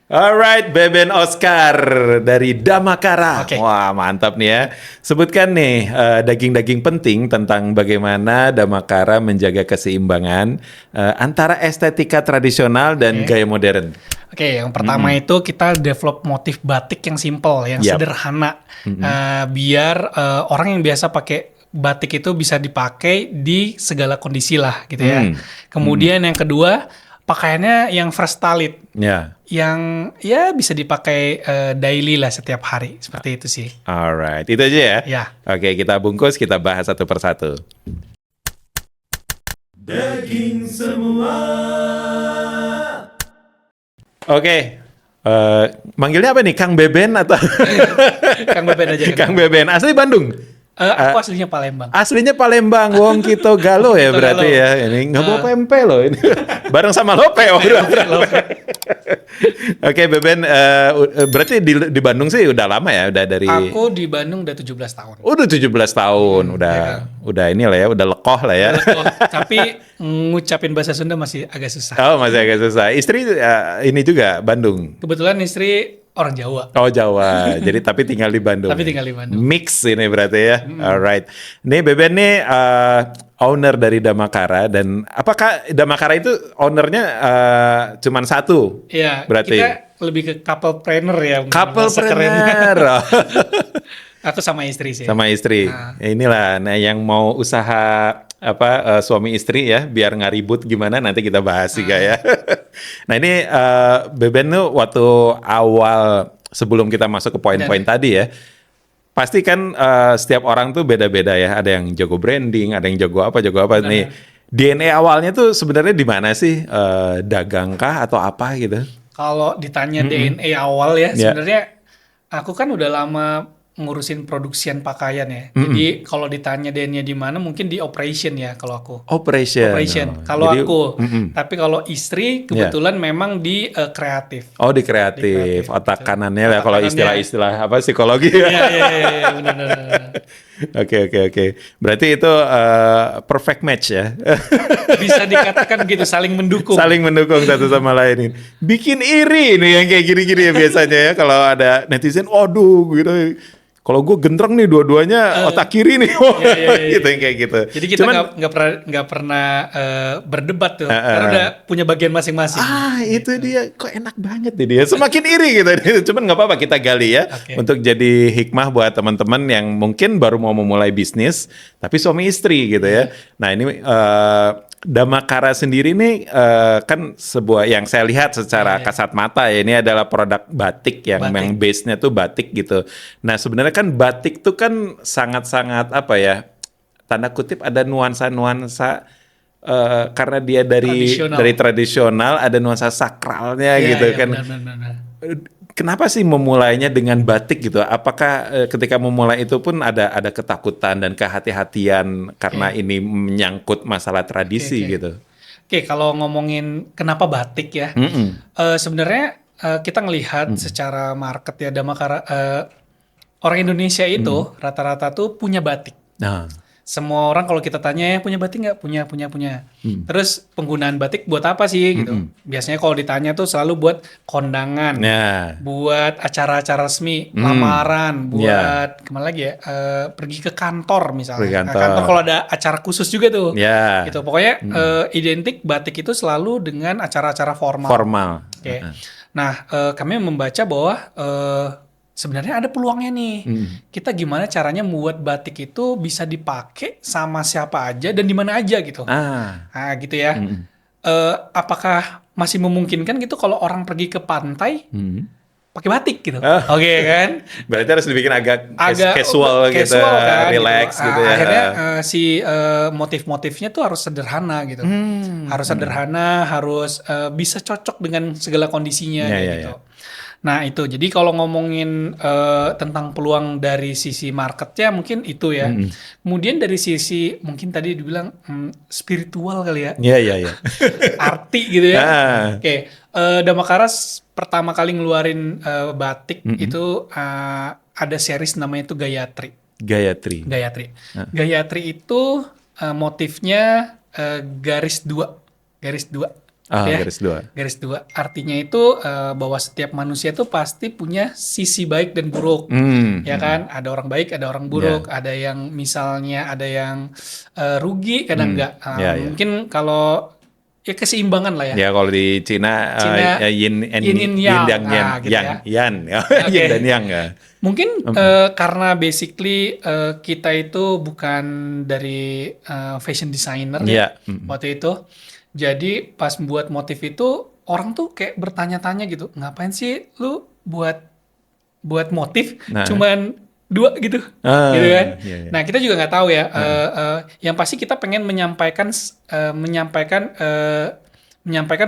Alright, Beben Oscar dari Damakara. Oke. Wah, mantap nih ya. Sebutkan nih daging-daging penting tentang bagaimana Damakara menjaga keseimbangan antara estetika tradisional dan Oke. gaya modern. Oke, yang pertama itu kita develop motif batik yang simple, yang Yap. sederhana, biar orang yang biasa pakai batik itu bisa dipakai di segala kondisi lah, gitu ya. Kemudian yang kedua, pakaiannya yang versatile, Ya. yang ya bisa dipakai daily lah setiap hari, seperti itu sih. Alright, itu aja ya. Ya. Oke, kita bungkus, kita bahas satu persatu. Daging semua. Oke, manggilnya apa nih? Kang Beben atau Kang Beben aja. Kang Beben? Asli Bandung? Aku aslinya Palembang. Aslinya Palembang, Wong Kito Galo ya Kito berarti Galo. ya. Ini nggak bawa pempek loh ini. Bareng sama Lope. Oke, Beben, berarti di Bandung sih udah lama ya, udah dari. Aku di Bandung udah 17 tahun. Udah 17 tahun, udah ini lah ya, udah lekoh lah ya. Tapi ngucapin bahasa Sunda masih agak susah. Oh, masih agak susah. Istri ini juga Bandung. Kebetulan istri orang Jawa. Oh, Jawa. Jadi tapi tinggal di Bandung. Tapi tinggal di Bandung. Mix ini berarti ya. Alright. Nih Beben nih owner dari Damakara, dan apakah Damakara itu ownernya cuman satu? Iya, Berarti kita lebih ke couple-planner ya. couple bahasa kerennya. planner. Aku sama istri sih. Sama istri. Inilah yang mau usaha suami istri ya, biar nggak ribut gimana nanti kita bahas juga ya. Nah ini Beben tuh waktu awal sebelum kita masuk ke poin-poin tadi ya, pasti kan setiap orang tuh beda-beda ya. Ada yang jago branding, ada yang jago apa nih. DNA awalnya tuh sebenarnya di mana sih? Dagang kah atau apa gitu? Kalau ditanya DNA awal ya, sebenarnya aku kan udah lama ngurusin produksian pakaian ya. Jadi kalau ditanya DNA di mana, mungkin di operation ya kalau aku. Operation. Kalau Jadi, aku. Tapi kalau istri kebetulan memang di kreatif. Oh, di kreatif. Otak kanannya ya kalau kanannya. istilah-istilah apa psikologi. Iya, benar. Oke. Berarti itu perfect match ya. Bisa dikatakan gitu, saling mendukung. Saling mendukung satu sama lain. Bikin iri nih yang kayak gini-gini ya biasanya ya kalau ada netizen, waduh gitu. Kalau gue gendreng nih dua-duanya otak kiri nih, Iya. gitu yang kayak gitu. Jadi kita nggak pernah berdebat tuh, karena udah punya bagian masing-masing. Itu dia, kok enak banget nih dia. Semakin iri gitu. Cuman nggak apa-apa kita gali ya, untuk jadi hikmah buat teman-teman yang mungkin baru mau memulai bisnis, tapi suami istri gitu ya. Nah ini Damakara sendiri nih kan sebuah yang saya lihat secara kasat mata ya, ini adalah produk batik yang base-nya tuh batik gitu. Nah sebenarnya kan batik tuh kan sangat-sangat apa ya, tanda kutip ada nuansa-nuansa karena dia dari tradisional, ada nuansa sakralnya gitu kan. Benar. Kenapa sih memulainya dengan batik gitu? Apakah ketika memulai itu pun ada ketakutan dan kehati-hatian karena ini menyangkut masalah tradisi gitu? Oke, kalau ngomongin kenapa batik ya, sebenarnya kita ngelihat secara market ya, Damakara, orang Indonesia itu rata-rata tuh punya batik. Nah. Semua orang kalau kita tanya ya punya batik nggak? Punya. Terus penggunaan batik buat apa sih gitu? Biasanya kalau ditanya tuh selalu buat kondangan, buat acara-acara resmi, lamaran, buat kemana lagi ya? Pergi ke kantor misalnya. Kantor kalau ada acara khusus juga tuh. Gitu. Pokoknya identik batik itu selalu dengan acara-acara formal. Oke. Nah, kami membaca bahwa sebenarnya ada peluangnya nih. Kita gimana caranya membuat batik itu bisa dipakai sama siapa aja dan di mana aja gitu. Nah, gitu ya. Apakah masih memungkinkan gitu kalau orang pergi ke pantai pakai batik gitu? Oke kan? Berarti harus dibikin agak casual gitu, kan, relax gitu ya. Akhirnya si motif-motifnya tuh harus sederhana gitu. Harus sederhana, harus bisa cocok dengan segala kondisinya gitu. Nah itu, jadi kalau ngomongin tentang peluang dari sisi marketnya mungkin itu ya. Kemudian dari sisi mungkin tadi dibilang spiritual kali ya. Iya. Arti gitu ya. Oke, Damakara pertama kali ngeluarin batik itu ada series namanya itu Gayatri. Gayatri itu motifnya garis dua. Ya. Garis 2. Garis 2. Artinya itu bahwa setiap manusia tuh pasti punya sisi baik dan buruk. Ya kan? Ada orang baik, ada orang buruk, ada yang misalnya ada yang rugi, kadang enggak. Mungkin kalau ya keseimbangan lah ya. Ya kalau di Cina yin yang, yin dan yang ya. Mungkin karena basically kita itu bukan dari fashion designer ya waktu itu. Jadi pas buat motif itu orang tuh kayak bertanya-tanya gitu, ngapain sih lu buat motif cuman 2 gitu, gitu kan? Nah kita juga nggak tahu ya. Yang pasti kita pengen menyampaikan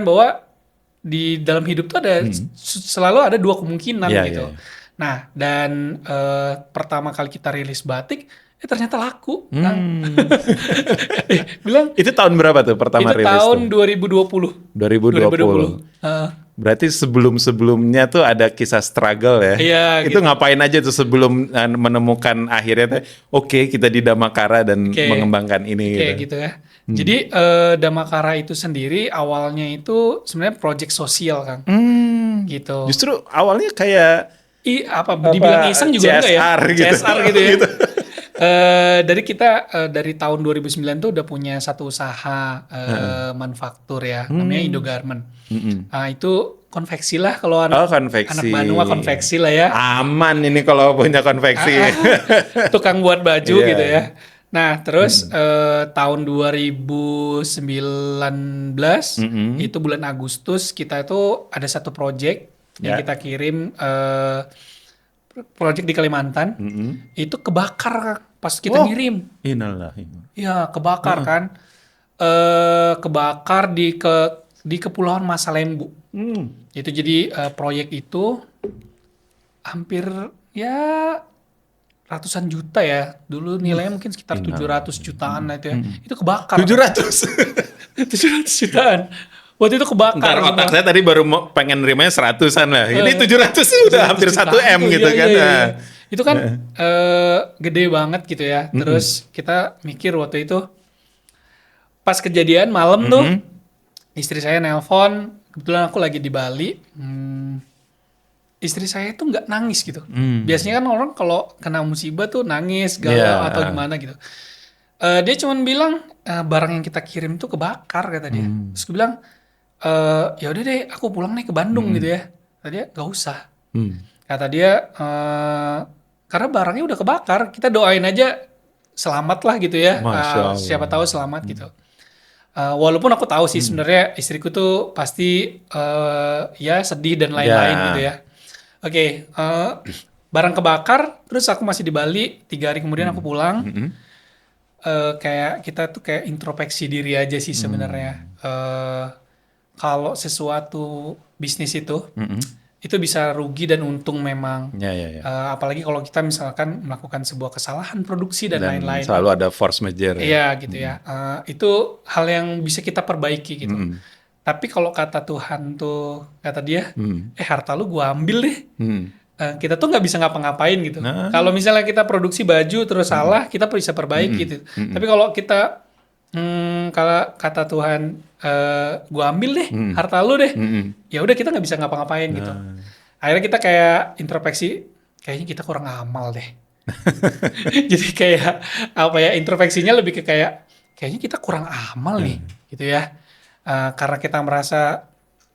bahwa di dalam hidup tuh ada selalu ada 2 kemungkinan gitu. Nah dan pertama kali kita rilis batik. Ternyata laku. Bilang itu tahun berapa tuh pertama rilis? Itu tahun 2020. 2020. Berarti sebelum-sebelumnya tuh ada kisah struggle ya. Iya, itu gitu. Ngapain aja tuh sebelum menemukan akhirnya tuh oke, kita di Damakara dan mengembangkan ini gitu ya. Jadi Damakara itu sendiri awalnya itu sebenarnya project sosial, Kang. Gitu. Justru awalnya kayak dibilang iseng juga CSR enggak ya? CSR gitu ya. Dari kita dari tahun 2009 tuh udah punya satu usaha manufaktur ya, namanya Indogarment. Itu konveksi lah kalau anak Bandung konveksi lah ya. Aman ini kalau punya konveksi. Tukang buat baju gitu ya. Nah terus tahun 2019 itu bulan Agustus kita itu ada satu project yang kita kirim. Project di Kalimantan itu kebakar pas kita ngirim. Iya kebakar kan, kebakar di Kepulauan Masalembu. Itu jadi proyek itu hampir ya ratusan juta ya. Dulu nilainya mungkin sekitar 700 jutaan lah itu ya. Itu kebakar. 700 jutaan. Waktu itu kebakar. Ntar otak saya tadi baru pengen nerimanya 100-an lah. Ini 700 udah hampir 1 M gitu kan. Iya. Itu kan gede banget gitu ya. Terus kita mikir waktu itu pas kejadian malam tuh istri saya nelpon. Kebetulan aku lagi di Bali. Istri saya tuh nggak nangis gitu. Biasanya kan orang kalau kena musibah tuh nangis, galau atau gimana gitu. Dia cuma bilang barang yang kita kirim tuh kebakar kata dia. Terus gue bilang ya udah deh aku pulang nih ke Bandung gitu ya. Kata dia gak usah. Kata dia karena barangnya udah kebakar, kita doain aja selamat lah gitu ya. Siapa tahu selamat gitu. Walaupun aku tahu sih sebenarnya istriku tuh pasti ya sedih dan lain-lain gitu ya. Oke, barang kebakar, terus aku masih di Bali, 3 hari kemudian aku pulang. Kayak kita tuh kayak introspeksi diri aja sih sebenarnya. Kalau sesuatu bisnis itu bisa rugi dan untung memang. Apalagi kalau kita misalkan melakukan sebuah kesalahan produksi dan lain-lain. Selalu ada force majeure. Iya gitu ya. Itu hal yang bisa kita perbaiki gitu. Tapi kalau kata Tuhan tuh, kata dia, harta lu gua ambil deh. Kita tuh nggak bisa ngapa-ngapain gitu. Kalau misalnya kita produksi baju terus salah, kita bisa perbaiki gitu. Tapi kalau kita kalau kata Tuhan gua ambil deh harta lu deh, ya udah kita nggak bisa ngapa-ngapain gitu. Akhirnya kita kayak introspeksi, kayaknya kita kurang amal deh. Jadi kayak apa ya, introspeksinya lebih ke kayaknya kita kurang amal nih gitu ya. Karena kita merasa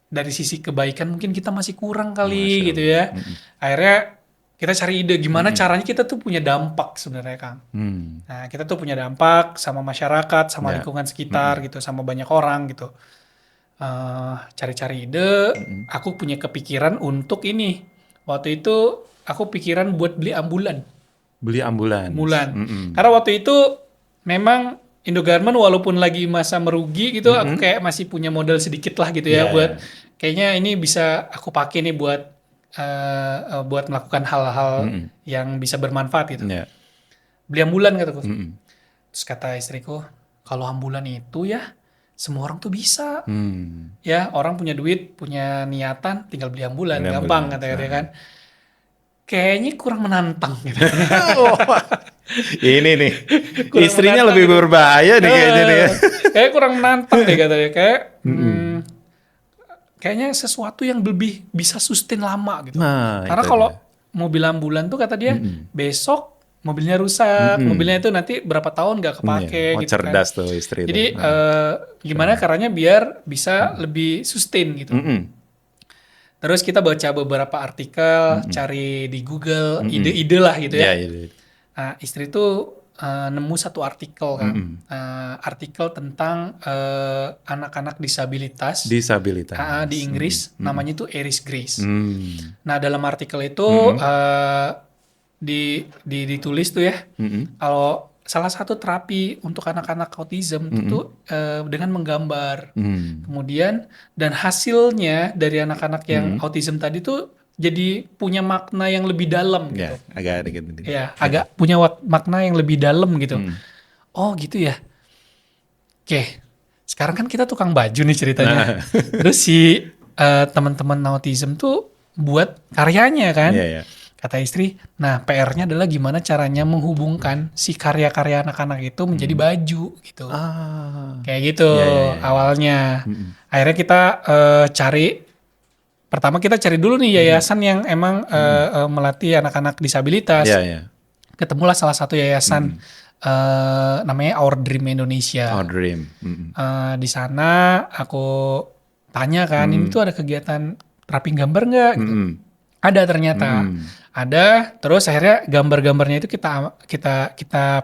dari sisi kebaikan mungkin kita masih kurang kali gitu ya. Akhirnya kita cari ide gimana caranya kita tuh punya dampak sebenarnya Kang. Nah kita tuh punya dampak sama masyarakat, sama lingkungan sekitar gitu, sama banyak orang gitu. Cari-cari ide, aku punya kepikiran untuk ini. Waktu itu aku pikiran buat beli ambulan. Karena waktu itu memang Indogarment walaupun lagi masa merugi gitu, aku kayak masih punya modal sedikit lah gitu ya buat kayaknya ini bisa aku pakai nih buat melakukan hal-hal yang bisa bermanfaat gitu. Beli ambulan kataku. Terus kata istriku, kalau ambulan itu ya semua orang tuh bisa. Ya orang punya duit, punya niatan, tinggal beli ambulan, gampang katanya kan. Kayaknya kurang menantang gitu. Ini nih, istrinya lebih berbahaya nih kayaknya nih. Kayak kurang menantang deh katanya. Kayak kayaknya sesuatu yang lebih bisa sustain lama gitu. Nah, karena kalau mobil ambulan tuh kata dia besok mobilnya rusak, mobilnya itu nanti berapa tahun nggak kepake gitu cerdas kan. tuh istri. Jadi gimana caranya biar bisa lebih sustain gitu. Terus kita baca beberapa artikel, cari di Google ide-ide lah gitu ya. Nah, istri tuh nemu satu artikel kan, artikel tentang anak-anak disabilitas di Inggris, namanya itu Iris Grace. Nah dalam artikel itu ditulis tuh ya, kalau salah satu terapi untuk anak-anak autism itu dengan menggambar, kemudian dan hasilnya dari anak-anak yang autism tadi tuh jadi punya makna yang lebih dalam gitu. Agak punya makna yang lebih dalam gitu. Oh gitu ya. Oke, sekarang kan kita tukang baju nih ceritanya. Terus si teman-teman autism tuh buat karyanya kan. Kata istri, nah PR-nya adalah gimana caranya menghubungkan si karya-karya anak-anak itu menjadi baju gitu. Kayak gitu awalnya. Akhirnya kita pertama kita cari dulu nih yayasan yang emang melatih anak-anak disabilitas. Ketemulah salah satu yayasan namanya Our Dream Indonesia. Di sana aku tanya kan, ini tuh ada kegiatan terapi gambar nggak? Gitu. Ada ternyata. Ada, terus akhirnya gambar-gambarnya itu kita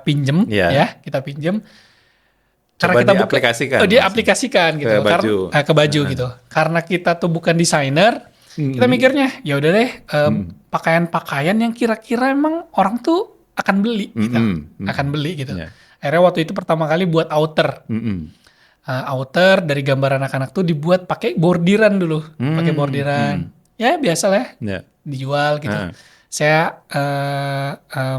pinjem kita pinjem. Karena kita diaplikasikan gitu ke baju gitu. Karena kita tuh bukan desainer, kita mikirnya ya udah deh pakaian-pakaian yang kira-kira emang orang tuh akan beli gitu. Akhirnya waktu itu pertama kali buat outer. Outer dari gambar anak-anak tuh dibuat pakai bordiran dulu, pakai bordiran. Ya biasa lah, dijual gitu. Saya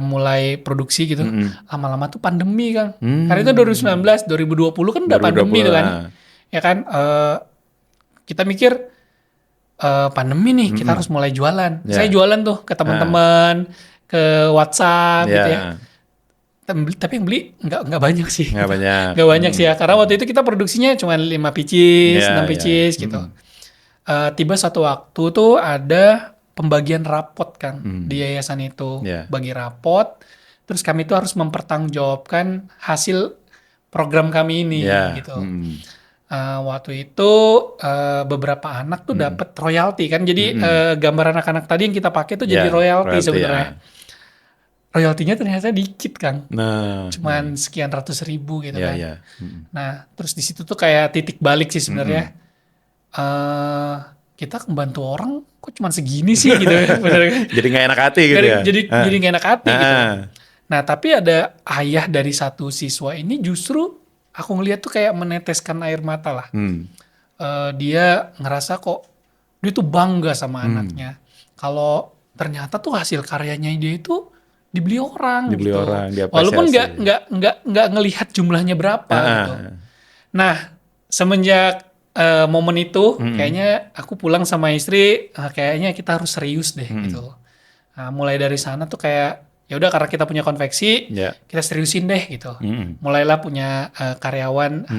mulai produksi gitu. Lama-lama tuh pandemi kan. Karena itu 2019, 2020 kan udah pandemi tuh kan. Ya kan, kita mikir pandemi nih, kita harus mulai jualan. Saya jualan tuh ke teman-teman, ke WhatsApp gitu ya. Tapi yang beli nggak banyak sih. Nggak banyak sih ya. Karena waktu itu kita produksinya cuma 5 pieces, 6 pieces gitu. Tiba satu waktu tuh ada pembagian rapot kan di yayasan itu, bagi rapot, terus kami tuh harus mempertanggungjawabkan hasil program kami ini gitu. Waktu itu beberapa anak tuh dapat royalti kan, jadi gambar anak-anak tadi yang kita pakai tuh jadi royalti sebenarnya. Royaltinya ternyata dikit kan, cuman sekian ratus ribu gitu kan. Nah terus di situ tuh kayak titik balik sih sebenarnya. Kita membantu orang kok cuma segini sih gitu ya. Jadi nggak enak hati gitu ya. Jadi nggak enak hati gitu. Nah tapi ada ayah dari satu siswa ini justru aku ngeliat tuh kayak meneteskan air mata lah. Dia ngerasa kok dia tuh bangga sama anaknya. Kalau ternyata tuh hasil karyanya dia itu dibeli orang gitu. Walaupun nggak ngelihat jumlahnya berapa gitu. Nah semenjak momen itu kayaknya aku pulang sama istri, kayaknya kita harus serius deh gitu. Nah, mulai dari sana tuh kayak ya udah karena kita punya konveksi, kita seriusin deh gitu. Mulailah punya karyawan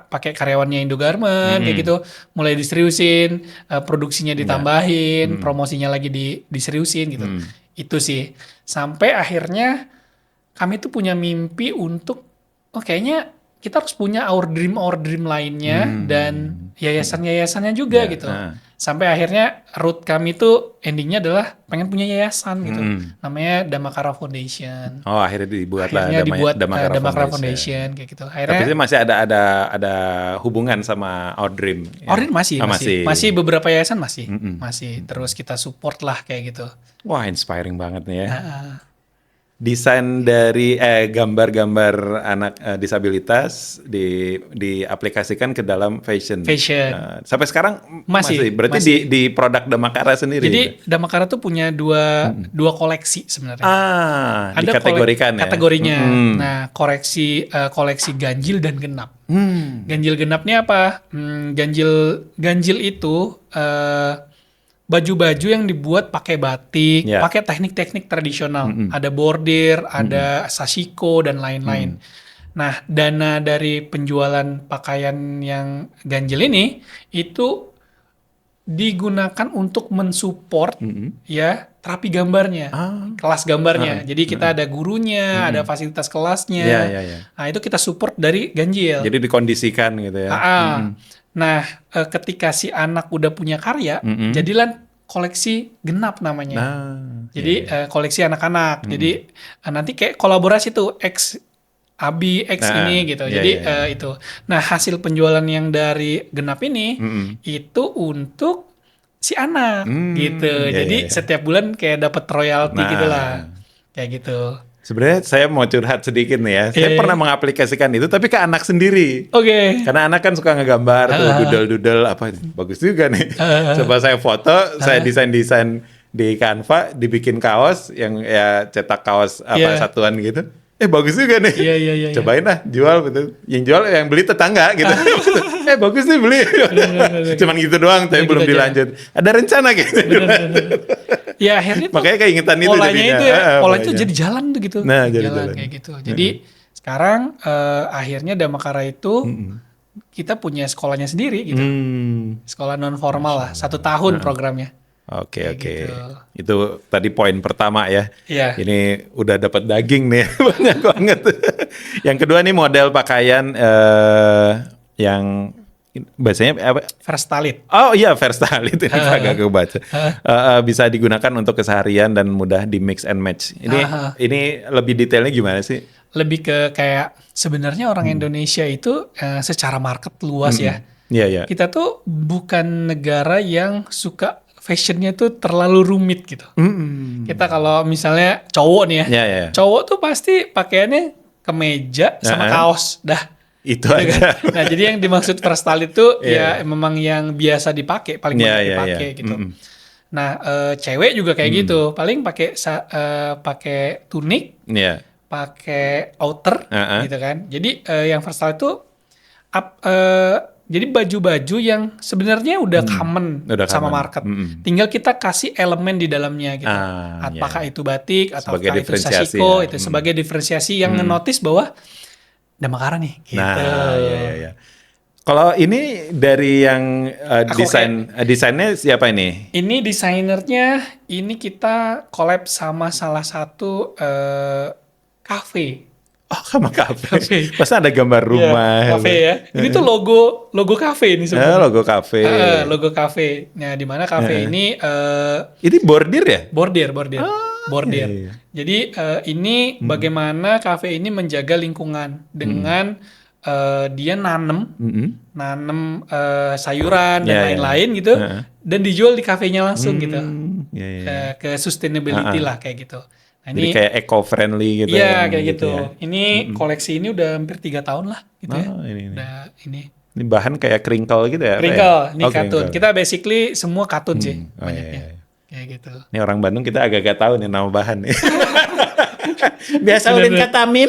pakai karyawannya Indogarment kayak gitu. Mulai diseriusin, produksinya ditambahin, promosinya lagi diseriusin gitu. Itu sih sampai akhirnya kami tuh punya mimpi untuk kayaknya kita harus punya our dream lainnya dan yayasan-yayasannya juga gitu. Sampai akhirnya route kami tuh endingnya adalah pengen punya yayasan gitu. Namanya Damakara Foundation. Oh, akhirnya dibuatlah Damakara Foundation kayak gitu. Akhirnya tapi masih ada hubungan sama Our Dream. Our Dream masih beberapa yayasan masih terus kita support lah kayak gitu. Wah, inspiring banget nih ya. Desain dari gambar-gambar anak disabilitas diaplikasikan ke dalam fashion. Sampai sekarang masih. Berarti di produk Damakara sendiri. Jadi Damakara tuh punya dua koleksi sebenarnya. Ada dikategorikan kategorinya. Nah, koleksi ganjil dan genap. Ganjil genapnya apa? Ganjil itu baju-baju yang dibuat pakai batik, pakai teknik-teknik tradisional. Ada bordir, ada sashiko dan lain-lain. Nah, dana dari penjualan pakaian yang ganjil ini itu digunakan untuk mensupport ya terapi gambarnya, kelas gambarnya. Jadi kita ada gurunya, ada fasilitas kelasnya. Nah itu kita support dari ganjil. Jadi dikondisikan gitu ya. Nah ketika si anak udah punya karya, jadilah koleksi genap namanya. Jadi koleksi anak-anak. Jadi nanti kayak kolaborasi tuh X Abi X ini gitu. Jadi itu. Nah, hasil penjualan yang dari genap ini itu untuk si anak gitu. Jadi setiap bulan kayak dapat royalti gitulah. Kayak gitu. Sebenarnya saya mau curhat sedikit nih ya. Saya pernah mengaplikasikan itu tapi ke anak sendiri. Karena anak kan suka ngegambar tuh doodle-doodle apa bagus juga nih. Coba saya foto, saya desain-desain di Canva, dibikin kaos yang ya cetak kaos apa satuan gitu. Bagus juga nih. Cobain lah, jual betul. Yang jual yang beli tetangga gitu. Bagus nih beli. Cuman gitu doang, tapi belum dilanjut. Ada rencana gitu. Ya akhirnya makanya keingetan itu jadinya. Polanya itu jadi jalan tuh gitu. Nah, jalan kayak gitu. Jadi sekarang akhirnya Damakara itu kita punya sekolahnya sendiri gitu. Sekolah non formal lah, 1 tahun programnya. Oke. Itu tadi poin pertama ya. Ini udah dapat daging nih, banyak banget. Yang kedua nih model pakaian yang bahasanya apa? Verstalit. Oh iya, Verstalit ini agak kebaca. Bisa digunakan untuk keseharian dan mudah di mix and match. Ini lebih detailnya gimana sih? Lebih ke kayak sebenarnya orang Indonesia itu secara market luas ya. Kita tuh bukan negara yang suka fashionnya tuh terlalu rumit gitu. Kita kalau misalnya cowok nih ya, cowok tuh pasti pakaiannya kemeja sama kaos, dah. Itu aja. Nah jadi yang dimaksud Verstalit itu ya memang yang biasa dipakai, paling banyak dipakai gitu. Nah cewek juga kayak gitu, paling pakai tunik, pakai outer gitu kan. Jadi yang Verstalit itu jadi baju-baju yang sebenarnya udah common sama market. Tinggal kita kasih elemen di dalamnya gitu. Apakah itu batik atau apakah itu sashiko, itu sebagai diferensiasi yang nge-notice bahwa Damakara nih gitu. Nah, Kalau ini dari yang desainnya siapa ini? Ini desainernya, ini kita collab sama salah satu cafe. Oh, sama kafe. Pasti ada gambar rumah. Kafe ya. Ini tuh logo kafe ini sebenarnya. Logo kafe. Logo kafe. Nah, di mana kafe ini ini bordir ya? Bordir. Iya. Jadi ini bagaimana kafe ini menjaga lingkungan dengan dia nanem sayuran dan lain-lain gitu dan dijual di kafenya langsung gitu. Ke sustainability lah kayak gitu. Nah, jadi kayak eco-friendly gitu. Iya, kayak gitu. Ini koleksi ini udah hampir 3 tahun lah gitu ya. Ini bahan kayak crinkle gitu ya? Crinkle, ini katun. Kita basically semua katun sih banyaknya. Kayak gitu. Ini orang Bandung kita agak-agak tahu nih nama bahan nih. Biasa ulin kata mim.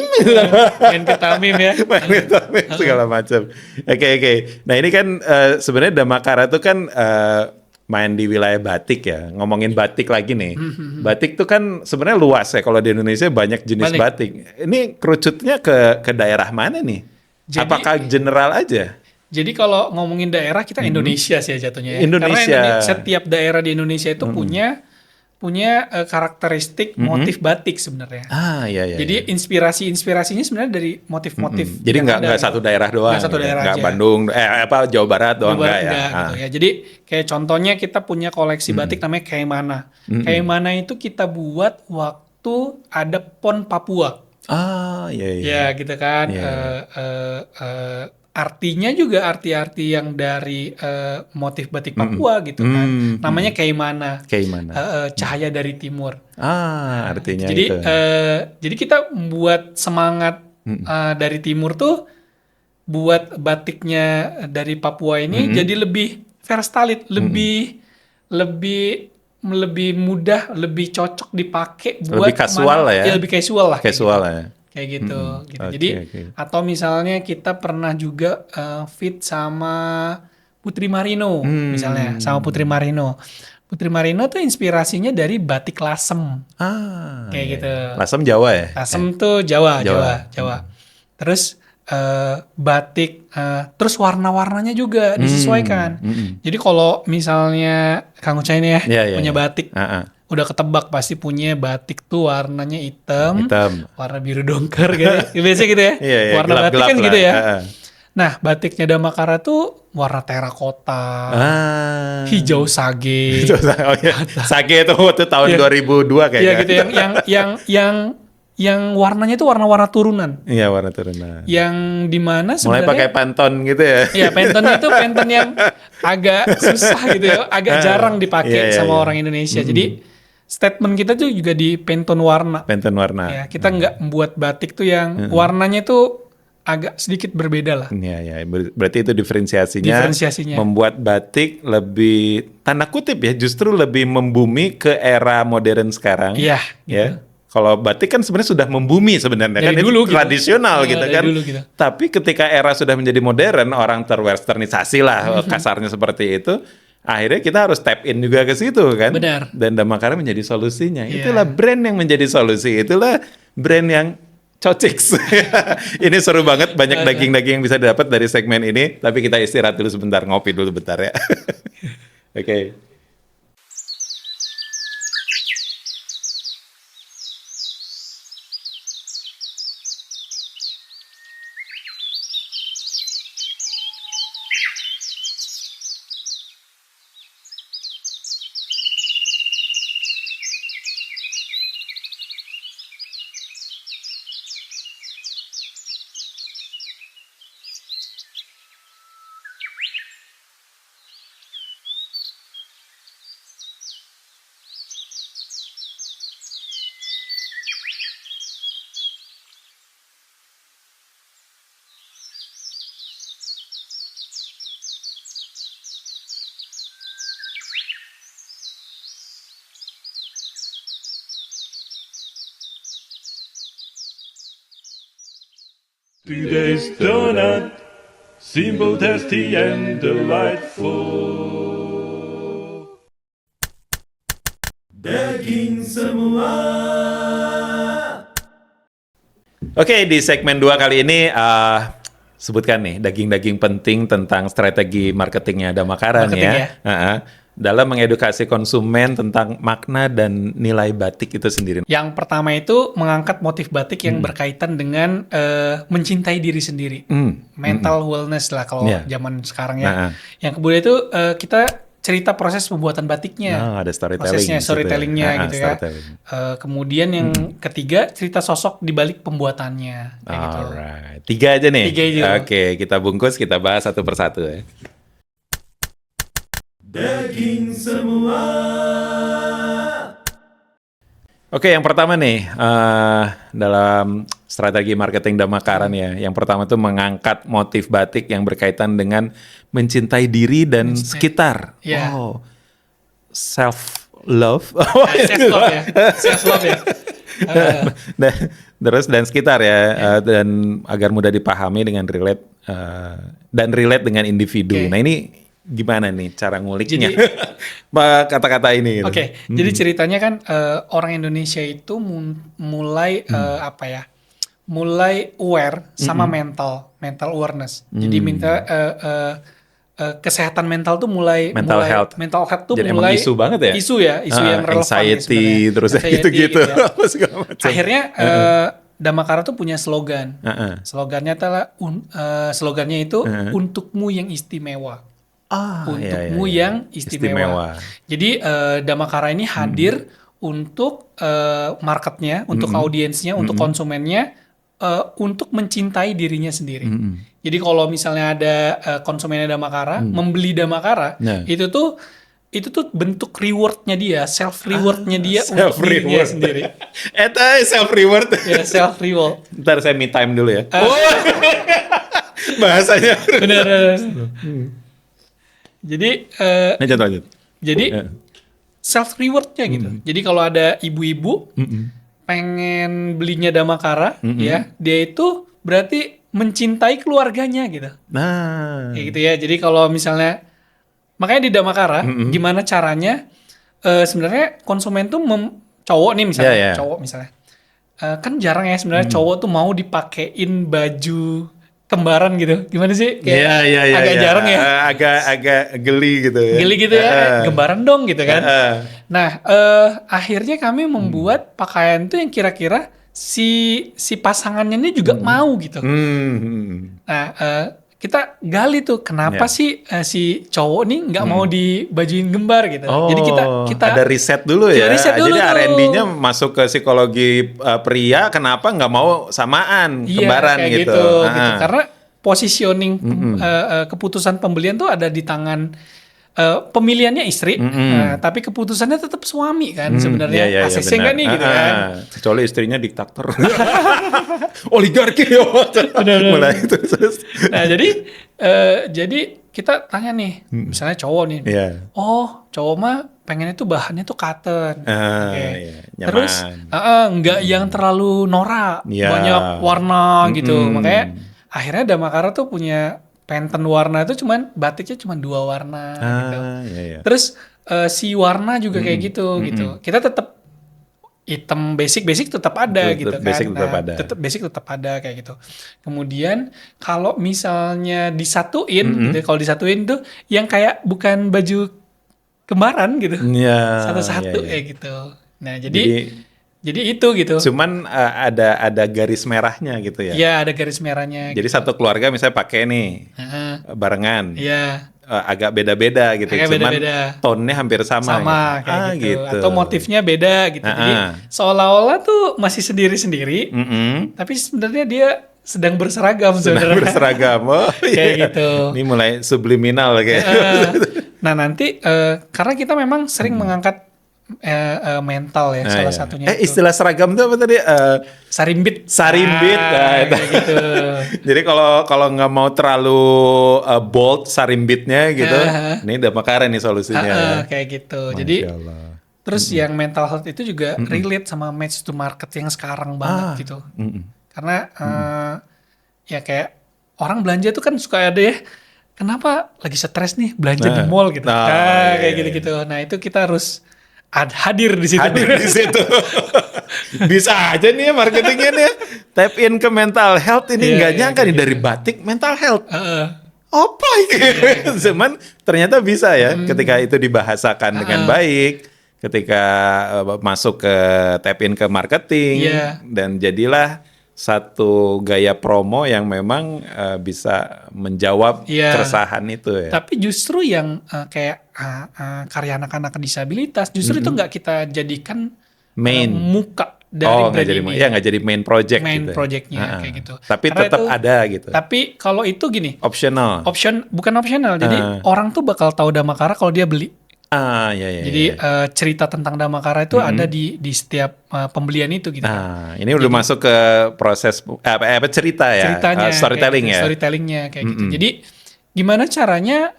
Main kata mim ya. Main kata mim segala macam. Oke. Nah ini kan sebenarnya Damakara tuh kan main di wilayah batik ya. Ngomongin batik lagi nih. Batik tuh kan sebenarnya luas ya. Kalau di Indonesia banyak jenis batik. Ini kerucutnya ke daerah mana nih? Apakah general aja? Jadi kalau ngomongin daerah kita Indonesia sih jatuhnya ya. Indonesia. Karena setiap daerah di Indonesia itu punya karakteristik motif batik sebenarnya. Iya. Jadi inspirasinya sebenarnya dari motif-motif. Jadi nggak satu daerah doang. Nggak satu daerah aja. Nggak Bandung, Jawa Barat doang nggak ya. Gitu ya. Jadi kayak contohnya kita punya koleksi batik namanya Kaimana. Kaimana itu kita buat waktu ada PON Papua. Iya. Ya gitu kan. Artinya juga arti-arti yang dari motif batik Papua gitu kan. Namanya Kaimana. Cahaya dari timur. Artinya jadi, itu. Jadi kita membuat semangat dari timur tuh buat batiknya dari Papua ini jadi lebih verstalit, lebih mudah, lebih cocok dipakai buat lebih casual lah ya. Lebih casual lah. Casual lah ya. Kayak gitu. Jadi atau misalnya kita pernah juga fit sama Putri Marino misalnya, sama Putri Marino. Putri Marino tuh inspirasinya dari batik Lasem. Kayak gitu. Lasem Jawa ya? Lasem tuh Jawa. Terus batik, terus warna-warnanya juga disesuaikan. Jadi kalau misalnya Kang Uca ini punya batik, udah ketebak pasti punya batik tuh warnanya hitam, warna biru dongker gitu. Biasanya gitu ya. Warna batik kan gitu ya. Nah, batiknya Damakara tuh warna terakota, hijau sage. Sage itu waktu tahun 2002 kayaknya. Iya gitu, yang warnanya itu warna-warna turunan. Iya, warna turunan. Yang dimana mulai sebenarnya pakai Pantone gitu ya. Iya, Pantone itu Pantone yang agak susah gitu ya, agak jarang dipakai sama orang Indonesia. Jadi statement kita tuh juga di Pantone warna. Pantone warna. Ya, kita nggak membuat batik tuh yang warnanya tuh agak sedikit berbeda lah. Iya. Berarti itu diferensiasinya. Membuat batik lebih, tanda kutip ya, justru lebih membumi ke era modern sekarang. Iya. Ya. Kalau batik kan sebenarnya sudah membumi sebenarnya kan dulu itu tradisional gitu kan. Gitu. Tapi ketika era sudah menjadi modern, orang terwesternisasi lah kasarnya seperti itu. Akhirnya kita harus tap in juga ke situ kan. Benar. Dan Damakara menjadi solusinya. Itulah brand yang menjadi solusi. Itulah brand yang Cocix. Ini seru banget, banyak daging-daging yang bisa didapat dari segmen ini. Tapi kita istirahat dulu sebentar, ngopi dulu bentar ya. Oke. Today's donut, simple, tasty, and delightful. Daging semua. Oke, di segmen 2 kali ini sebutkan nih daging-daging penting tentang strategi marketingnya Damakara nih ya. Dalam mengedukasi konsumen tentang makna dan nilai batik itu sendiri. Yang pertama itu mengangkat motif batik yang berkaitan dengan mencintai diri sendiri. Mental wellness lah kalau zaman sekarang ya. Yang kedua itu kita cerita proses pembuatan batiknya. Ada storytelling. Prosesnya, storytellingnya gitu ya. Kemudian yang ketiga, cerita sosok di balik pembuatannya. Gitu. Alright. 3 aja nih? 3 aja. Oke, kita bungkus, kita bahas satu persatu ya. Daging semua. Oke, yang pertama nih dalam strategi marketing Damakara nih ya. Yang pertama tuh mengangkat motif batik yang berkaitan dengan mencintai diri dan sekitar. Wow, self love. Self love ya. Terus dan sekitar ya, dan agar mudah dipahami dengan relate dan relate dengan individu. Nah ini gimana nih cara nguliknya kata-kata ini gitu. Jadi ceritanya kan orang Indonesia itu mulai mulai aware sama mental awareness. Jadi kesehatan mental tuh mental health tuh jadi mulai isu banget ya. Isu yang relevan anxiety terus gitu-gitu. Gitu ya. Akhirnya Damakara tuh punya slogan. Slogannya adalah slogannya itu untukmu yang istimewa. Untukmu yang istimewa. Jadi Damakara ini hadir untuk marketnya, untuk audiensnya, untuk konsumennya, untuk mencintai dirinya sendiri. Jadi kalau misalnya ada konsumennya Damakara, membeli Damakara, itu tuh bentuk rewardnya dia, self rewardnya dia untuk dirinya sendiri. Self reward. Ya, self reward. Ntar saya me time dulu ya. Bahasanya. Benar. Jadi, lanjut. Jadi self rewardnya gitu. Jadi kalau ada ibu-ibu pengen belinya Damakara, ya dia itu berarti mencintai keluarganya gitu. Kayak gitu ya. Jadi kalau misalnya makanya di Damakara, gimana caranya sebenarnya konsumen tuh cowok nih misalnya, cowok misalnya, kan jarang ya sebenarnya cowok tuh mau dipakein baju kembaran gitu. Gimana sih? Kayak Iya. agak jarang ya. Agak geli gitu ya. Geli gitu ya, kembaran dong gitu kan. Nah, akhirnya kami membuat pakaian tuh yang kira-kira si pasangannya ini juga mau gitu. Nah, kita gali tuh kenapa sih si cowok nih nggak mau dibajuin gembar gitu. Jadi kita ada riset dulu ya. riset dulu Jadi tuh. R&D-nya masuk ke psikologi pria, kenapa nggak mau samaan, kembaran kayak gitu. gitu. Karena positioning keputusan pembelian tuh ada di tangan pemilihannya istri, tapi keputusannya tetap suami kan sebenarnya. ACC nggak nih gitu kan. Kecuali istrinya diktator. Oligarki. Mulai itu. Nah jadi kita tanya nih, misalnya cowok nih, oh cowok mah pengennya tuh bahannya tuh cotton, terus nggak yang terlalu norak, banyak warna gitu, makanya akhirnya Damakara tuh punya pattern warna itu batiknya cuma 2 warna gitu. Terus si warna juga kayak gitu. Kita tetap hitam basic tetap ada gitu kan. Basic tetap ada kayak gitu. Kemudian kalau misalnya disatuin gitu, kalau disatuin tuh yang kayak bukan baju kembaran gitu. Satu-satu kayak gitu. Nah, jadi itu gitu. Cuman ada garis merahnya gitu ya. Iya, ada garis merahnya. Jadi satu keluarga misalnya pakai nih barengan. Iya. Agak beda-beda gitu. Cuman tone-nya hampir sama. Kayak gitu. Atau motifnya beda gitu. Jadi seolah-olah tuh masih sendiri-sendiri. Tapi sebenarnya dia sedang berseragam sebenarnya. Kayak gitu. Ini mulai subliminal kayak. Nah, nanti karena kita memang sering mengangkat mental ya salah satunya. Istilah seragam itu apa tadi? Sarimbit. Kayak gitu. Jadi kalau nggak mau terlalu bold sarimbitnya gitu, ini Damakara nih solusinya. Kayak gitu. Jadi terus yang mental health itu juga relate sama match to market yang sekarang banget gitu. Karena ya kayak orang belanja tuh kan suka ada ya. Kenapa lagi stres nih belanja di mall gitu. Kayak gitu-gitu. Nah, itu kita harus hadir di situ. Bisa aja nih ya marketingnya nih. Tap in ke mental health ini nggak nyangka nih dari batik mental health. Apa ini? Cuman ternyata bisa ya ketika itu dibahasakan dengan baik, ketika masuk ke tap in ke marketing dan jadilah satu gaya promo yang memang bisa menjawab keresahan itu ya. Tapi justru yang kayak karya anak-anak disabilitas justru itu nggak kita jadikan main muka dari brand ini. Nggak jadi main project. Projectnya kayak gitu. Tapi karena tetap ada gitu. Tapi kalau itu gini. Bukan optional. Jadi orang tuh bakal tahu Damakara kalau dia beli. Jadi cerita tentang Damakara itu ada di setiap pembelian itu gitu. Ini udah masuk ke proses cerita ya. Ceritanya, storytelling ya. Storytellingnya kayak gitu. Jadi gimana caranya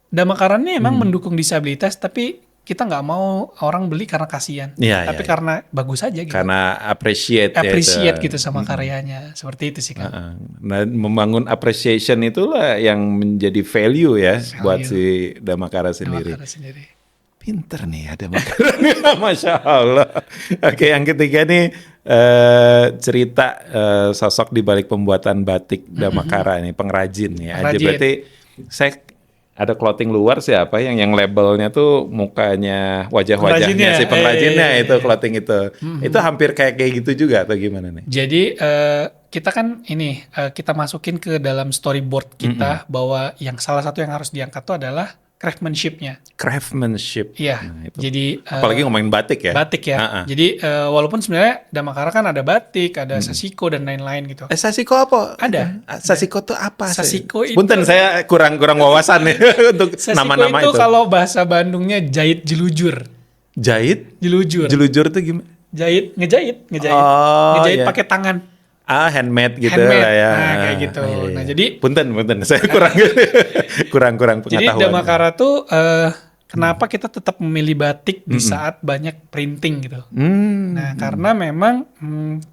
Damakara ini emang mendukung disabilitas, tapi kita nggak mau orang beli karena kasihan, tapi karena bagus aja gitu. Karena appreciate gitu sama karyanya, seperti itu sih kan. Nah, membangun appreciation itulah yang menjadi value ya buat si Damakara sendiri. Pinter nih ada Damakara, Masya Allah. Oke, yang ketiga nih cerita sosok di balik pembuatan batik Damakara ini, pengrajin ya. Berarti saya ada clothing luar siapa yang labelnya tuh mukanya wajah-wajahnya si pengrajinnya itu clothing itu. Itu hampir kayak gitu juga atau gimana nih? Jadi kita kan kita masukin ke dalam storyboard kita bahwa yang salah satu yang harus diangkat tuh adalah craftsmanship-nya. Iya. Nah, jadi apalagi ngomongin batik ya. Batik ya. Jadi walaupun sebenarnya Damakara kan ada batik, ada sasiko dan lain-lain gitu. Sasiko apa? Ada. Sasiko tuh apa? Sasiko itu. Punten saya kurang wawasan nih untuk nama-nama itu. Sasiko itu kalau bahasa Bandungnya jahit jelujur. Jahit? Jelujur. Jelujur itu gimana? Ngejahit pakai tangan. Handmade gitu lah ya. Nah, kayak gitu. Nah, jadi punten saya kurang pengetahuan. Jadi Damakara tuh kenapa kita tetap memilih batik di saat banyak printing gitu. Nah, karena memang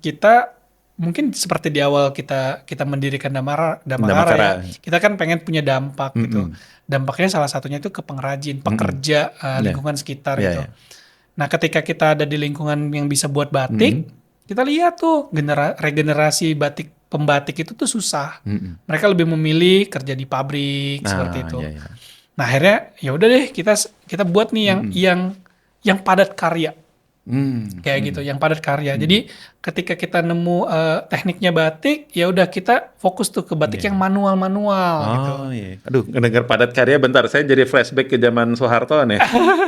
kita mungkin seperti di awal kita mendirikan Damakara ya, kita kan pengen punya dampak gitu. Dampaknya salah satunya itu ke pengrajin, pekerja, lingkungan sekitar gitu. Nah, ketika kita ada di lingkungan yang bisa buat batik, kita lihat tuh regenerasi batik pembatik itu tuh susah. Mereka lebih memilih kerja di pabrik seperti itu. Iya, iya. Nah akhirnya ya udah deh kita buat nih yang padat karya. Kayak gitu, yang padat karya. Jadi ketika kita nemu tekniknya batik, ya udah kita fokus tuh ke batik yang manual-manual gitu. Oh iya. Aduh, ngedenger padat karya bentar, saya jadi flashback ke zaman Soeharto nih.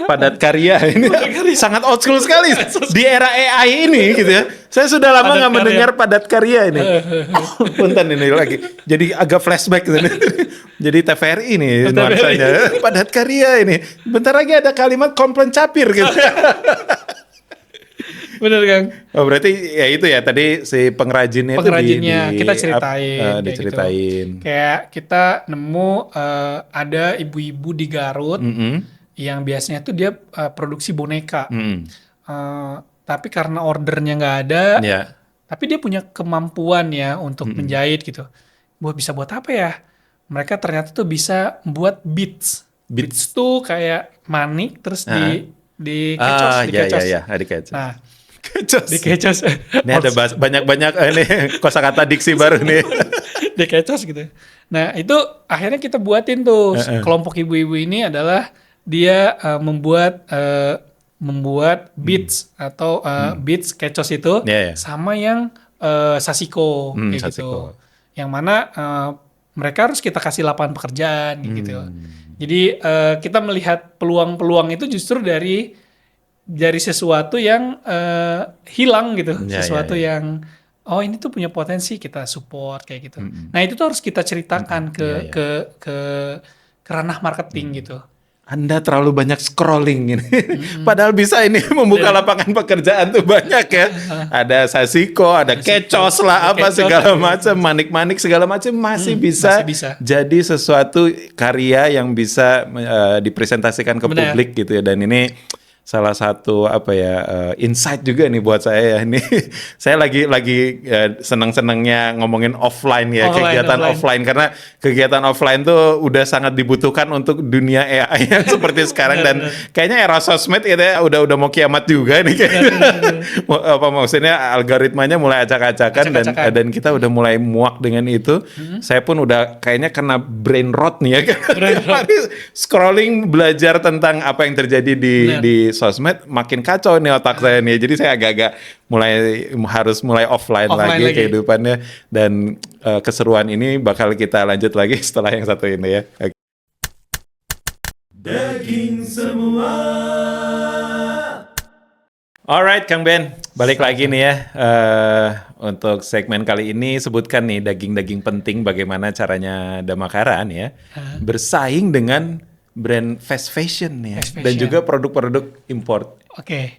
Padat karya ini sangat old school sekali di era AI ini gitu ya. Saya sudah lama nggak mendengar padat karya ini. Punten ini lagi. Jadi agak flashback gitu. Jadi TVRI nih nuansanya. Padat karya ini. Bentar lagi ada kalimat komplain capir gitu. Bener Kang. Oh berarti ya itu ya tadi si pengrajinnya Kita ceritain. diceritain. Gitu. Kayak kita nemu ada ibu-ibu di Garut yang biasanya tuh dia produksi boneka. Tapi karena ordernya nggak ada, tapi dia punya kemampuan ya untuk menjahit gitu. Bisa buat apa ya? Mereka ternyata tuh bisa buat beads. Beads tuh kayak manik terus dikecos. Dikecos. Nah, dikecos. Ini ada banyak-banyak ini kosakata diksi baru nih. Dikecos gitu. Nah, itu akhirnya kita buatin tuh. Kelompok ibu-ibu ini adalah dia membuat beads atau beads kecos itu sama yang sasiko kayak gitu. Yang mana mereka harus kita kasih lapangan pekerjaan gitu. Jadi kita melihat peluang-peluang itu justru dari sesuatu yang hilang gitu, sesuatu yang ini tuh punya potensi, kita support kayak gitu. Nah itu tuh harus kita ceritakan ke ranah marketing gitu. Anda terlalu banyak scrolling ini. Padahal bisa ini membuka lapangan pekerjaan tuh banyak ya. Ada sasiko, ada kecos lah, apa segala macam, manik-manik segala macam masih bisa jadi sesuatu karya yang bisa dipresentasikan ke publik gitu ya. Dan ini salah satu insight juga nih buat saya ya. Ini saya lagi senang-senangnya ngomongin offline ya, kegiatan offline karena kegiatan offline tuh udah sangat dibutuhkan untuk dunia AI yang seperti sekarang dan kayaknya era sosmed itu ya udah mau kiamat juga nih maksudnya algoritmanya mulai acak-acakan dan kita udah mulai muak dengan itu. Saya pun udah kayaknya kena brain rot nih ya. Scrolling belajar tentang apa yang terjadi di sosmed makin kacau nih otak saya nih. Jadi saya agak-agak harus mulai offline lagi kehidupannya dan keseruan ini bakal kita lanjut lagi setelah yang satu ini ya. Daging semua. Alright Kang Ben, balik lagi nih ya. Untuk segmen kali ini sebutkan nih daging-daging penting bagaimana caranya Damakara nih ya bersaing dengan brand fast fashion ya, dan juga produk-produk import. Oke.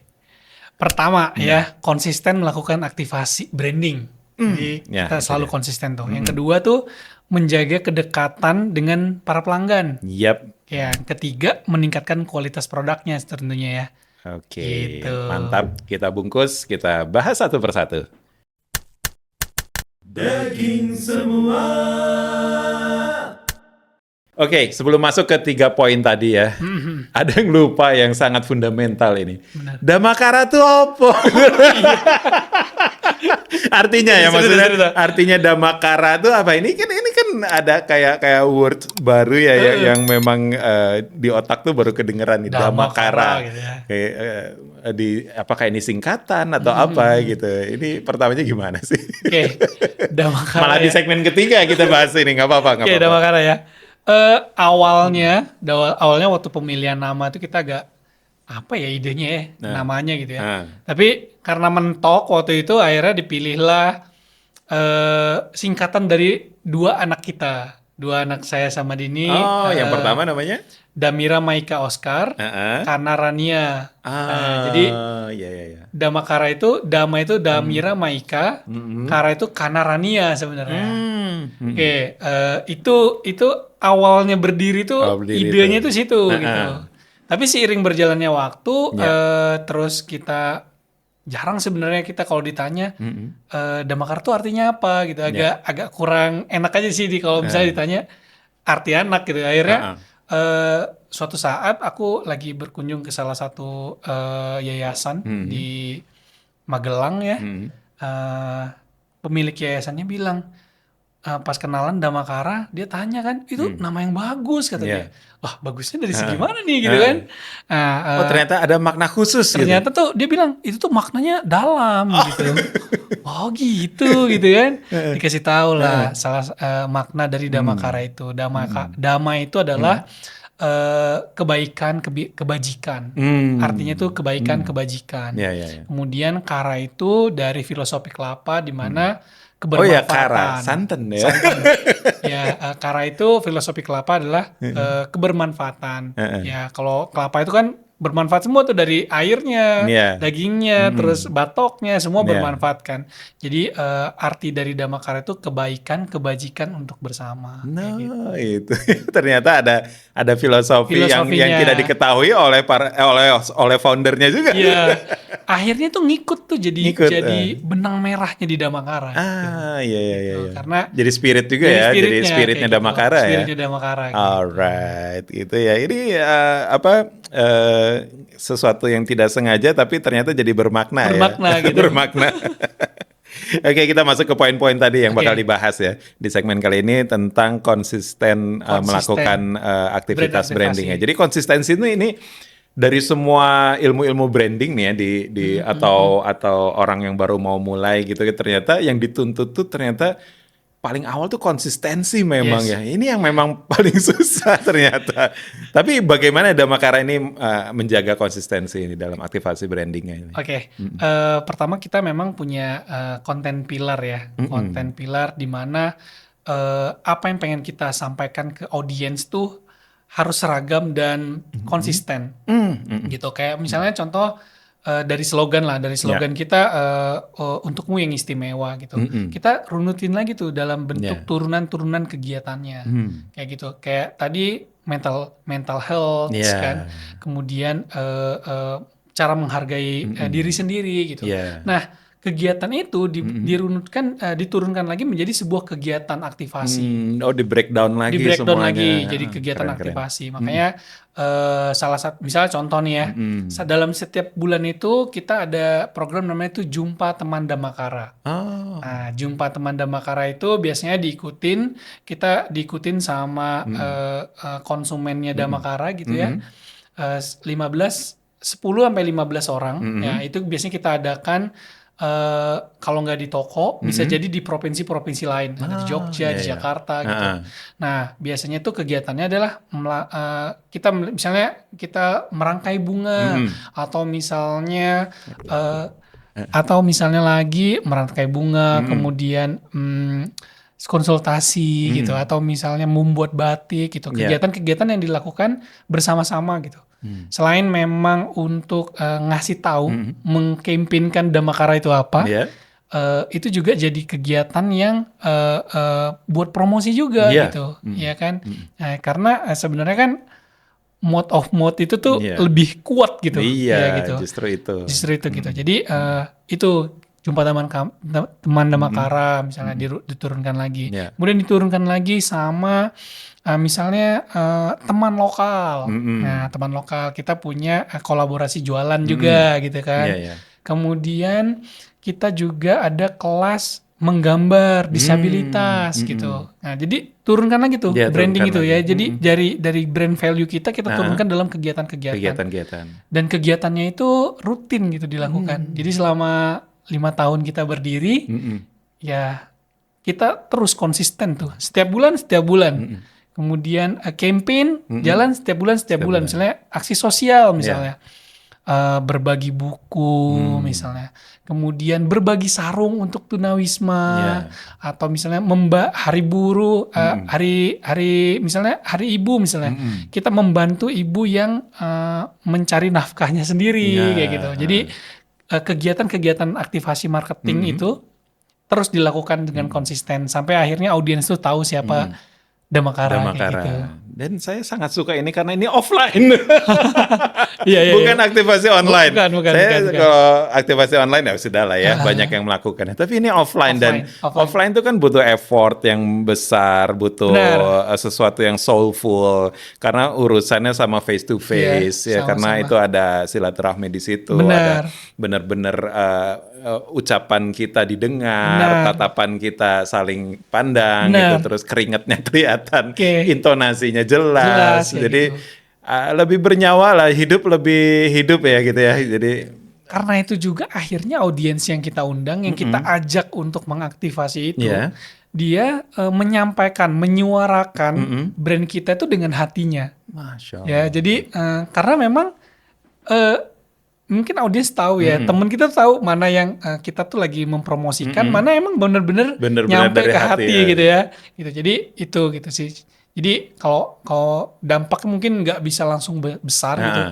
Pertama ya, konsisten melakukan aktivasi branding. Jadi kita selalu konsisten tuh. Yang kedua tuh menjaga kedekatan dengan para pelanggan. Yang ketiga meningkatkan kualitas produknya tentunya ya. Oke, gitu. Mantap. Kita bungkus, kita bahas satu persatu. Daging semua. Oke, sebelum masuk ke 3 poin tadi ya, ada yang lupa yang sangat fundamental ini. Benar. Damakara tuh apa? Artinya ya maksudnya, artinya Damakara tuh apa? Ini kan ada kayak word baru ya yang memang di otak tuh baru kedengeran nih Damakara. Gitu ya. Apakah ini singkatan atau apa gitu? Ini pertamanya gimana sih? Oke, Damakara. Malah di segmen ketiga kita bahas ini, nggak apa-apa. Oke, Damakara ya. Awalnya waktu pemilihan nama itu kita agak idenya ya namanya gitu ya. Tapi karena mentok waktu itu akhirnya dipilihlah singkatan dari 2 anak kita. 2 anak saya sama Dini. Yang pertama namanya? Damira Maika Oscar, Kana Rania. Jadi Damakara itu, Dama itu Damira Maika, Kara itu Kana Rania sebenarnya. Oke, itu awalnya berdiri tuh idenya tuh situ gitu. Tapi seiring berjalannya waktu, terus kita jarang sebenarnya kita kalau ditanya Damakara tuh artinya apa gitu, agak kurang enak aja sih kalau misalnya ditanya arti anak gitu. Akhirnya suatu saat aku lagi berkunjung ke salah satu yayasan di Magelang ya. pemilik yayasannya bilang, pas kenalan Damakara, dia tanya kan, itu nama yang bagus kata dia. Wah, bagusnya dari segi mana nih gitu kan? Nah, ternyata ada makna khusus. Ternyata tuh dia bilang itu tuh maknanya dalam gitu. Oh gitu kan? Dikasih tahu lah salah makna dari Damakara itu. Dama itu adalah kebaikan, kebajikan. Artinya itu kebaikan, kebajikan. Kemudian kara itu dari filosofi kelapa di mana kebermanfaatan. Oh ya, kara, santen ya. Kara itu filosofi kelapa adalah kebermanfaatan. Ya, kalau kelapa itu kan bermanfaat semua tuh, dari airnya, dagingnya, terus batoknya, semua bermanfaat kan. Jadi arti dari Damakara itu kebaikan, kebajikan untuk bersama. Nah, itu ternyata ada filosofi yang tidak diketahui oleh foundernya juga. Iya. Akhirnya tuh ngikut tuh jadi benang merahnya di Damakara. Iya. Karena jadi spirit juga ya, jadi spiritnya Damakara ya. Spiritnya Damakara. Alright, gitu ya. Ini sesuatu yang tidak sengaja tapi ternyata jadi bermakna gitu. Bermakna. Oke, kita masuk ke poin-poin tadi yang bakal dibahas ya di segmen kali ini tentang konsisten melakukan aktivitas branding ya. Jadi konsistensi ini dari semua ilmu-ilmu branding nih ya atau orang yang baru mau mulai gitu, ternyata yang dituntut tuh ternyata paling awal tuh konsistensi memang ya. Ini yang memang paling susah ternyata. Tapi bagaimana Damakara ini menjaga konsistensi ini dalam aktivasi brandingnya ini? Oke. Pertama kita memang punya konten pilar ya. Konten pilar di mana apa yang pengen kita sampaikan ke audiens tuh harus seragam dan konsisten. Gitu. Kayak misalnya contoh dari slogan kita untukmu yang istimewa gitu. Kita runutin lagi tuh dalam bentuk turunan-turunan kegiatannya. Kayak gitu. Kayak tadi mental health kan. Kemudian cara menghargai diri sendiri gitu. Nah, kegiatan itu diturunkan lagi menjadi sebuah kegiatan aktivasi. Di breakdown lagi semuanya. Jadi kegiatan aktivasi. Makanya salah satu, misalnya contoh nih ya, dalam setiap bulan itu kita ada program namanya itu Jumpa Teman Damakara. Nah, Jumpa Teman Damakara itu biasanya kita diikutin sama konsumennya Damakara gitu ya. 10 sampai 15 orang. Ya, itu biasanya kita adakan kalau nggak di toko, bisa jadi di provinsi-provinsi lain, ada di Jogja, di Jakarta gitu. Nah, biasanya tuh kegiatannya adalah kita merangkai bunga, atau misalnya lagi merangkai bunga, kemudian konsultasi gitu, atau misalnya membuat batik gitu. Kegiatan-kegiatan yang dilakukan bersama-sama gitu. Selain memang untuk ngasih tahu, mengkampanyekan Damakara itu apa, itu juga jadi kegiatan yang buat promosi juga gitu, ya kan? Karena sebenarnya kan mode of mode itu tuh lebih kuat gitu, gitu. Justru itu gitu. Jadi itu Jumpa Teman Damakara misalnya diturunkan lagi, kemudian diturunkan lagi sama misalnya teman lokal. Nah, teman lokal kita punya kolaborasi jualan juga gitu kan. Kemudian kita juga ada kelas menggambar disabilitas gitu. Nah, jadi turunkan lagi tuh branding itu ya. Jadi dari brand value kita turunkan dalam kegiatan-kegiatan. Dan kegiatannya itu rutin gitu dilakukan. Jadi selama 5 tahun kita berdiri, ya kita terus konsisten tuh. Setiap bulan. Kemudian campaign jalan setiap bulan. Misalnya aksi sosial misalnya. Berbagi buku misalnya. Kemudian berbagi sarung untuk tunawisma. Atau misalnya hari buruh, misalnya hari ibu misalnya. Kita membantu ibu yang mencari nafkahnya sendiri kayak gitu. Jadi kegiatan-kegiatan aktivasi marketing itu terus dilakukan dengan konsisten sampai akhirnya audiens tuh tahu siapa Damakara, kayak Damakara. gitu. Dan saya sangat suka ini karena ini offline. Iya. Bukan aktivasi online. Bukan. Saya kalau aktivasi online ya sudah lah ya, banyak yang melakukannya. Tapi ini offline dan offline itu kan butuh effort yang besar, butuh sesuatu yang soulful karena urusannya sama face to face ya, karena itu ada silaturahmi di situ, ada benar-benar ucapan kita didengar, tatapan kita saling pandang gitu, terus keringatnya kelihatan, intonasinya jelas jadi gitu. Lebih bernyawa lah, lebih hidup ya gitu ya. Jadi karena itu juga akhirnya audiens yang kita undang, yang kita ajak untuk mengaktifasi itu, dia menyampaikan, menyuarakan brand kita itu dengan hatinya. Masya Allah. Ya, jadi karena memang mungkin audiens tahu ya, temen kita tahu mana yang kita tuh lagi mempromosikan, mana emang bener-bener nyampe ke hati ya. Gitu ya. Gitu. Jadi itu gitu sih. Jadi kalau dampak mungkin nggak bisa langsung besar gitu.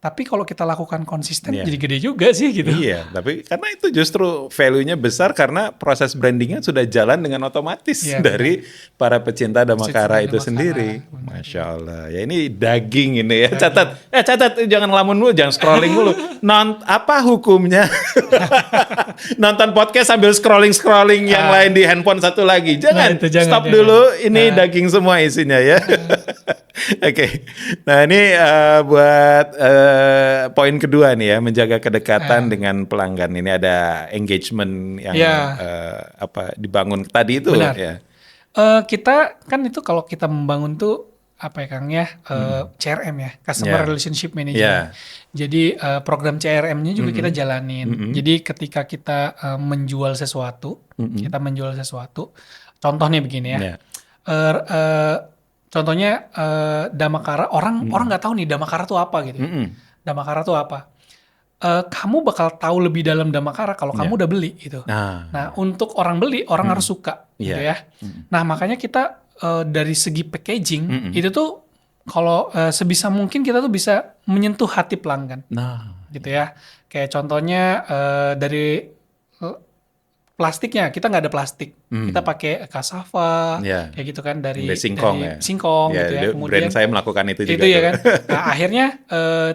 Tapi kalau kita lakukan konsisten jadi gede juga sih gitu. Iya, tapi karena itu justru value-nya besar karena proses brandingnya sudah jalan dengan otomatis dari para pecinta Damakara itu sendiri. Masya Allah. Ya ini daging ini ya. Catat jangan ngelamun dulu, jangan scrolling dulu. Apa hukumnya? Nonton podcast sambil scrolling yang lain di handphone satu lagi. Jangan, stop dulu. Ini daging semua isinya ya. Oke. Nah ini buat poin kedua nih ya, menjaga kedekatan dengan pelanggan. Ini ada engagement yang dibangun tadi itu. Benar. Ya. Kita kan itu kalau kita membangun tuh apa ya Kang ya, CRM ya, Customer Relationship Manager. Jadi program CRM-nya juga kita jalanin. Jadi ketika kita menjual sesuatu, contohnya begini ya. Contohnya Damakara, orang nggak tahu nih Damakara tuh apa gitu. Damakara tuh apa? Kamu bakal tahu lebih dalam Damakara kalau kamu udah beli gitu. Nah, untuk orang beli, orang harus suka gitu ya. Nah, makanya kita dari segi packaging itu tuh kalau sebisa mungkin kita tuh bisa menyentuh hati pelanggan. Gitu ya. Kayak contohnya dari plastiknya, kita nggak ada plastik. Kita pakai cassava, kayak gitu kan, dari singkong gitu ya. Kemudian brand saya melakukan itu juga. Itu ya kan. Nah, akhirnya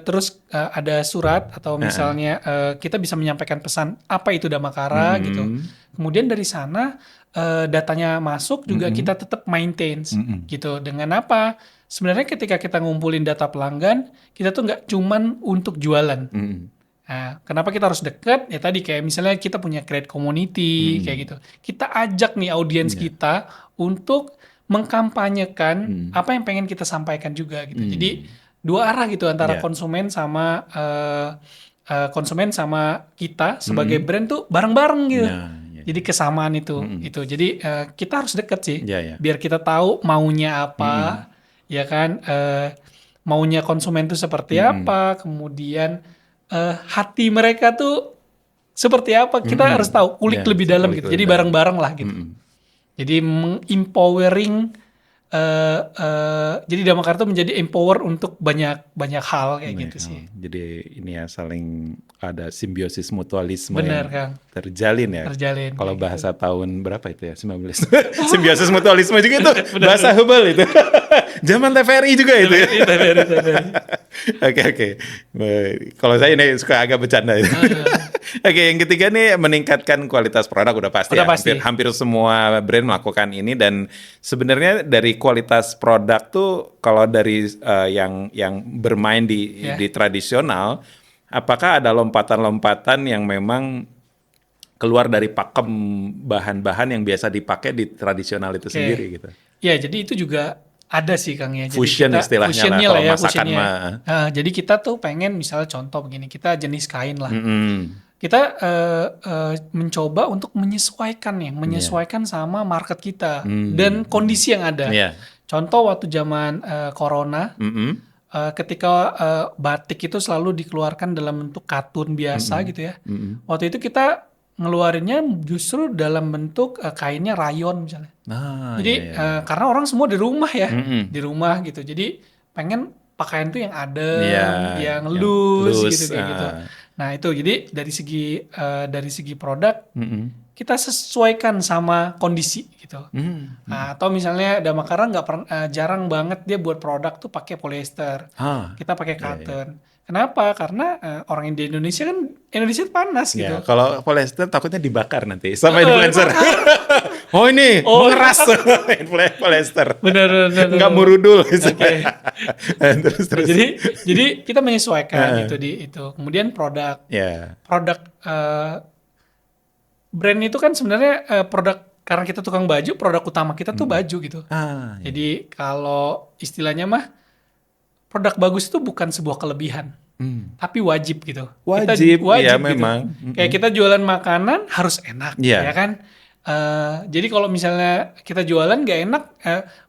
terus ada surat atau misalnya kita bisa menyampaikan pesan apa itu Damakara gitu. Kemudian dari sana datanya masuk juga kita tetap maintain gitu. Dengan apa? Sebenarnya ketika kita ngumpulin data pelanggan, kita tuh nggak cuman untuk jualan. Nah, kenapa kita harus dekat? Ya tadi kayak misalnya kita punya create community kayak gitu. Kita ajak nih audiens kita untuk mengkampanyekan apa yang pengen kita sampaikan juga gitu. Jadi dua arah gitu antara konsumen sama kita sebagai brand tuh bareng-bareng gitu. Jadi kesamaan itu. Jadi kita harus dekat sih. Biar kita tahu maunya apa, ya kan? Maunya konsumen tuh seperti apa, kemudian hati mereka tuh seperti apa, kita harus tahu, kulik lebih dalam gitu. Jadi bareng-bareng lah gitu. Jadi empowering, jadi Damakara tuh menjadi empower untuk banyak hal kayak gitu sih. Jadi ini ya saling ada simbiosis mutualisme. Benar, yang Kang. Terjalin ya. Terjalin. Kalau bahasa tahun berapa itu ya? 19. Simbiosis mutualisme juga itu. Bahasa Hubble itu. Zaman TVRI juga itu ya. Oke. Kalau saya ini suka agak bercanda. Oke, yang ketiga nih meningkatkan kualitas produk udah pasti. Hampir semua brand melakukan ini, dan sebenarnya dari kualitas produk tuh kalau dari yang bermain di tradisional, apakah ada lompatan-lompatan yang memang keluar dari pakem bahan-bahan yang biasa dipakai di tradisional itu sendiri gitu? Ya, jadi itu juga ada sih Kang ya. Fusion istilahnya lah kalau masakan mah. Jadi kita tuh pengen misalnya contoh begini, kita jenis kain lah. Kita mencoba untuk menyesuaikan sama market kita dan kondisi yang ada. Contoh waktu zaman corona, ketika batik itu selalu dikeluarkan dalam bentuk katun biasa gitu ya. Waktu itu kita ngeluarinnya justru dalam bentuk kainnya rayon misalnya. Jadi karena orang semua di rumah ya, di rumah gitu. Jadi pengen pakaian tuh yang adem, yang loose gitu kayak gitu. Nah itu jadi dari segi produk kita sesuaikan sama kondisi gitu. Nah, atau misalnya Damakara jarang banget dia buat produk tuh pakai polyester. Kita pakai cotton. Kenapa? Karena orang di Indonesia panas gitu. Ya, kalau polyester takutnya dibakar nanti sama influencer. Oh ini mengeras polyester. Benar. Nggak murudul. Okay. terus. Jadi kita menyesuaikan gitu di itu. Kemudian produk brand itu kan sebenarnya produk, karena kita tukang baju, produk utama kita tuh baju gitu. Jadi kalau istilahnya mah produk bagus itu bukan sebuah kelebihan, tapi wajib gitu. Wajib ya gitu. memang. Kayak kita jualan makanan harus enak, ya kan? Jadi kalau misalnya kita jualan gak enak,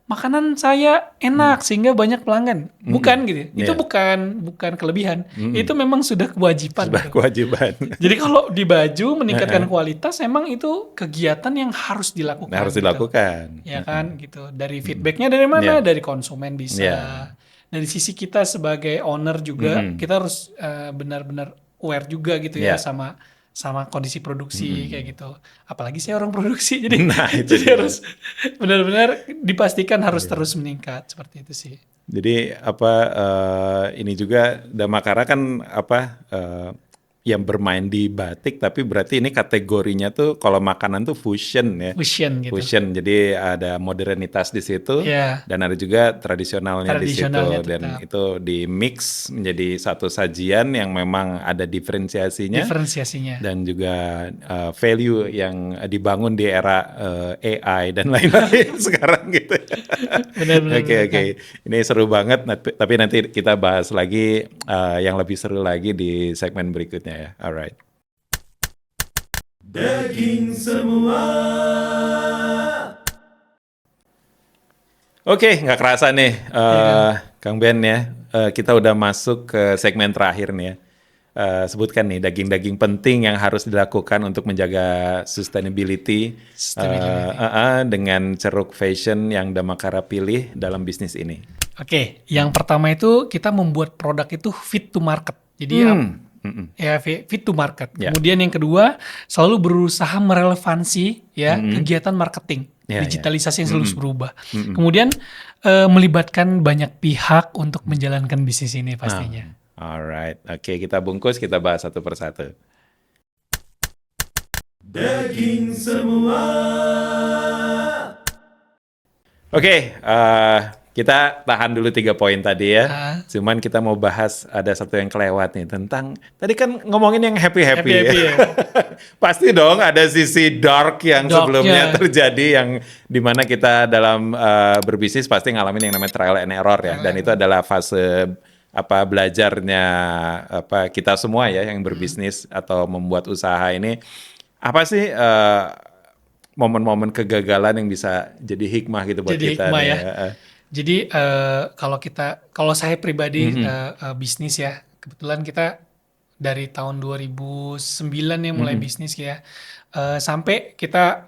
makanan saya enak sehingga banyak pelanggan, bukan gitu. Itu bukan kelebihan. Itu memang sudah kewajiban. Sudah kewajiban. Jadi kalau di baju meningkatkan kualitas, emang itu kegiatan yang harus dilakukan. Harus dilakukan. Ya kan gitu. Dari feedbacknya dari mana? Dari konsumen bisa. Dari sisi kita sebagai owner juga, kita harus benar-benar aware juga gitu ya sama kondisi produksi kayak gitu. Apalagi saya orang produksi, jadi harus benar-benar dipastikan harus terus meningkat seperti itu sih. Jadi ini juga Damakara kan yang bermain di batik, tapi berarti ini kategorinya tuh kalau makanan tuh fusion ya. Fusion gitu. Fusion, jadi ada modernitas di situ dan ada juga tradisionalnya di situ, dan itu di mix menjadi satu sajian yang memang ada diferensiasinya. Dan juga value yang dibangun di era AI dan lain-lain sekarang gitu. Benar. Oke. Ini seru banget, tapi nanti kita bahas lagi yang lebih seru lagi di segmen berikutnya. Ya, alright. Daging semua. Oke, nggak kerasa nih, Kang Ben ya. Kita udah masuk ke segmen terakhir nih ya. Sebutkan nih daging-daging penting yang harus dilakukan untuk menjaga sustainability. Dengan ceruk fashion yang Damakara pilih dalam bisnis ini. Oke, yang pertama itu kita membuat produk itu fit to market. Jadi fit to market. Kemudian yang kedua, selalu berusaha merelevansi kegiatan marketing, digitalisasi yang selalu berubah. Kemudian melibatkan banyak pihak untuk menjalankan bisnis ini pastinya. Alright, oke, kita bungkus, kita bahas satu persatu. Daging semua. Oke, kita tahan dulu 3 poin tadi ya. Cuman kita mau bahas ada satu yang kelewat nih tentang tadi kan ngomongin yang happy-happy ya. Pasti dong ada sisi dark yang sebelumnya terjadi, yang dimana kita dalam berbisnis pasti ngalamin yang namanya trial and error ya. Dan itu adalah fase belajarnya kita semua ya yang berbisnis atau membuat usaha ini. Apa sih momen-momen kegagalan yang bisa jadi hikmah gitu buat jadi kita hikmah nih, ya. Jadi kalau saya pribadi bisnis ya, kebetulan kita dari tahun 2009 ya mulai bisnis ya, sampai kita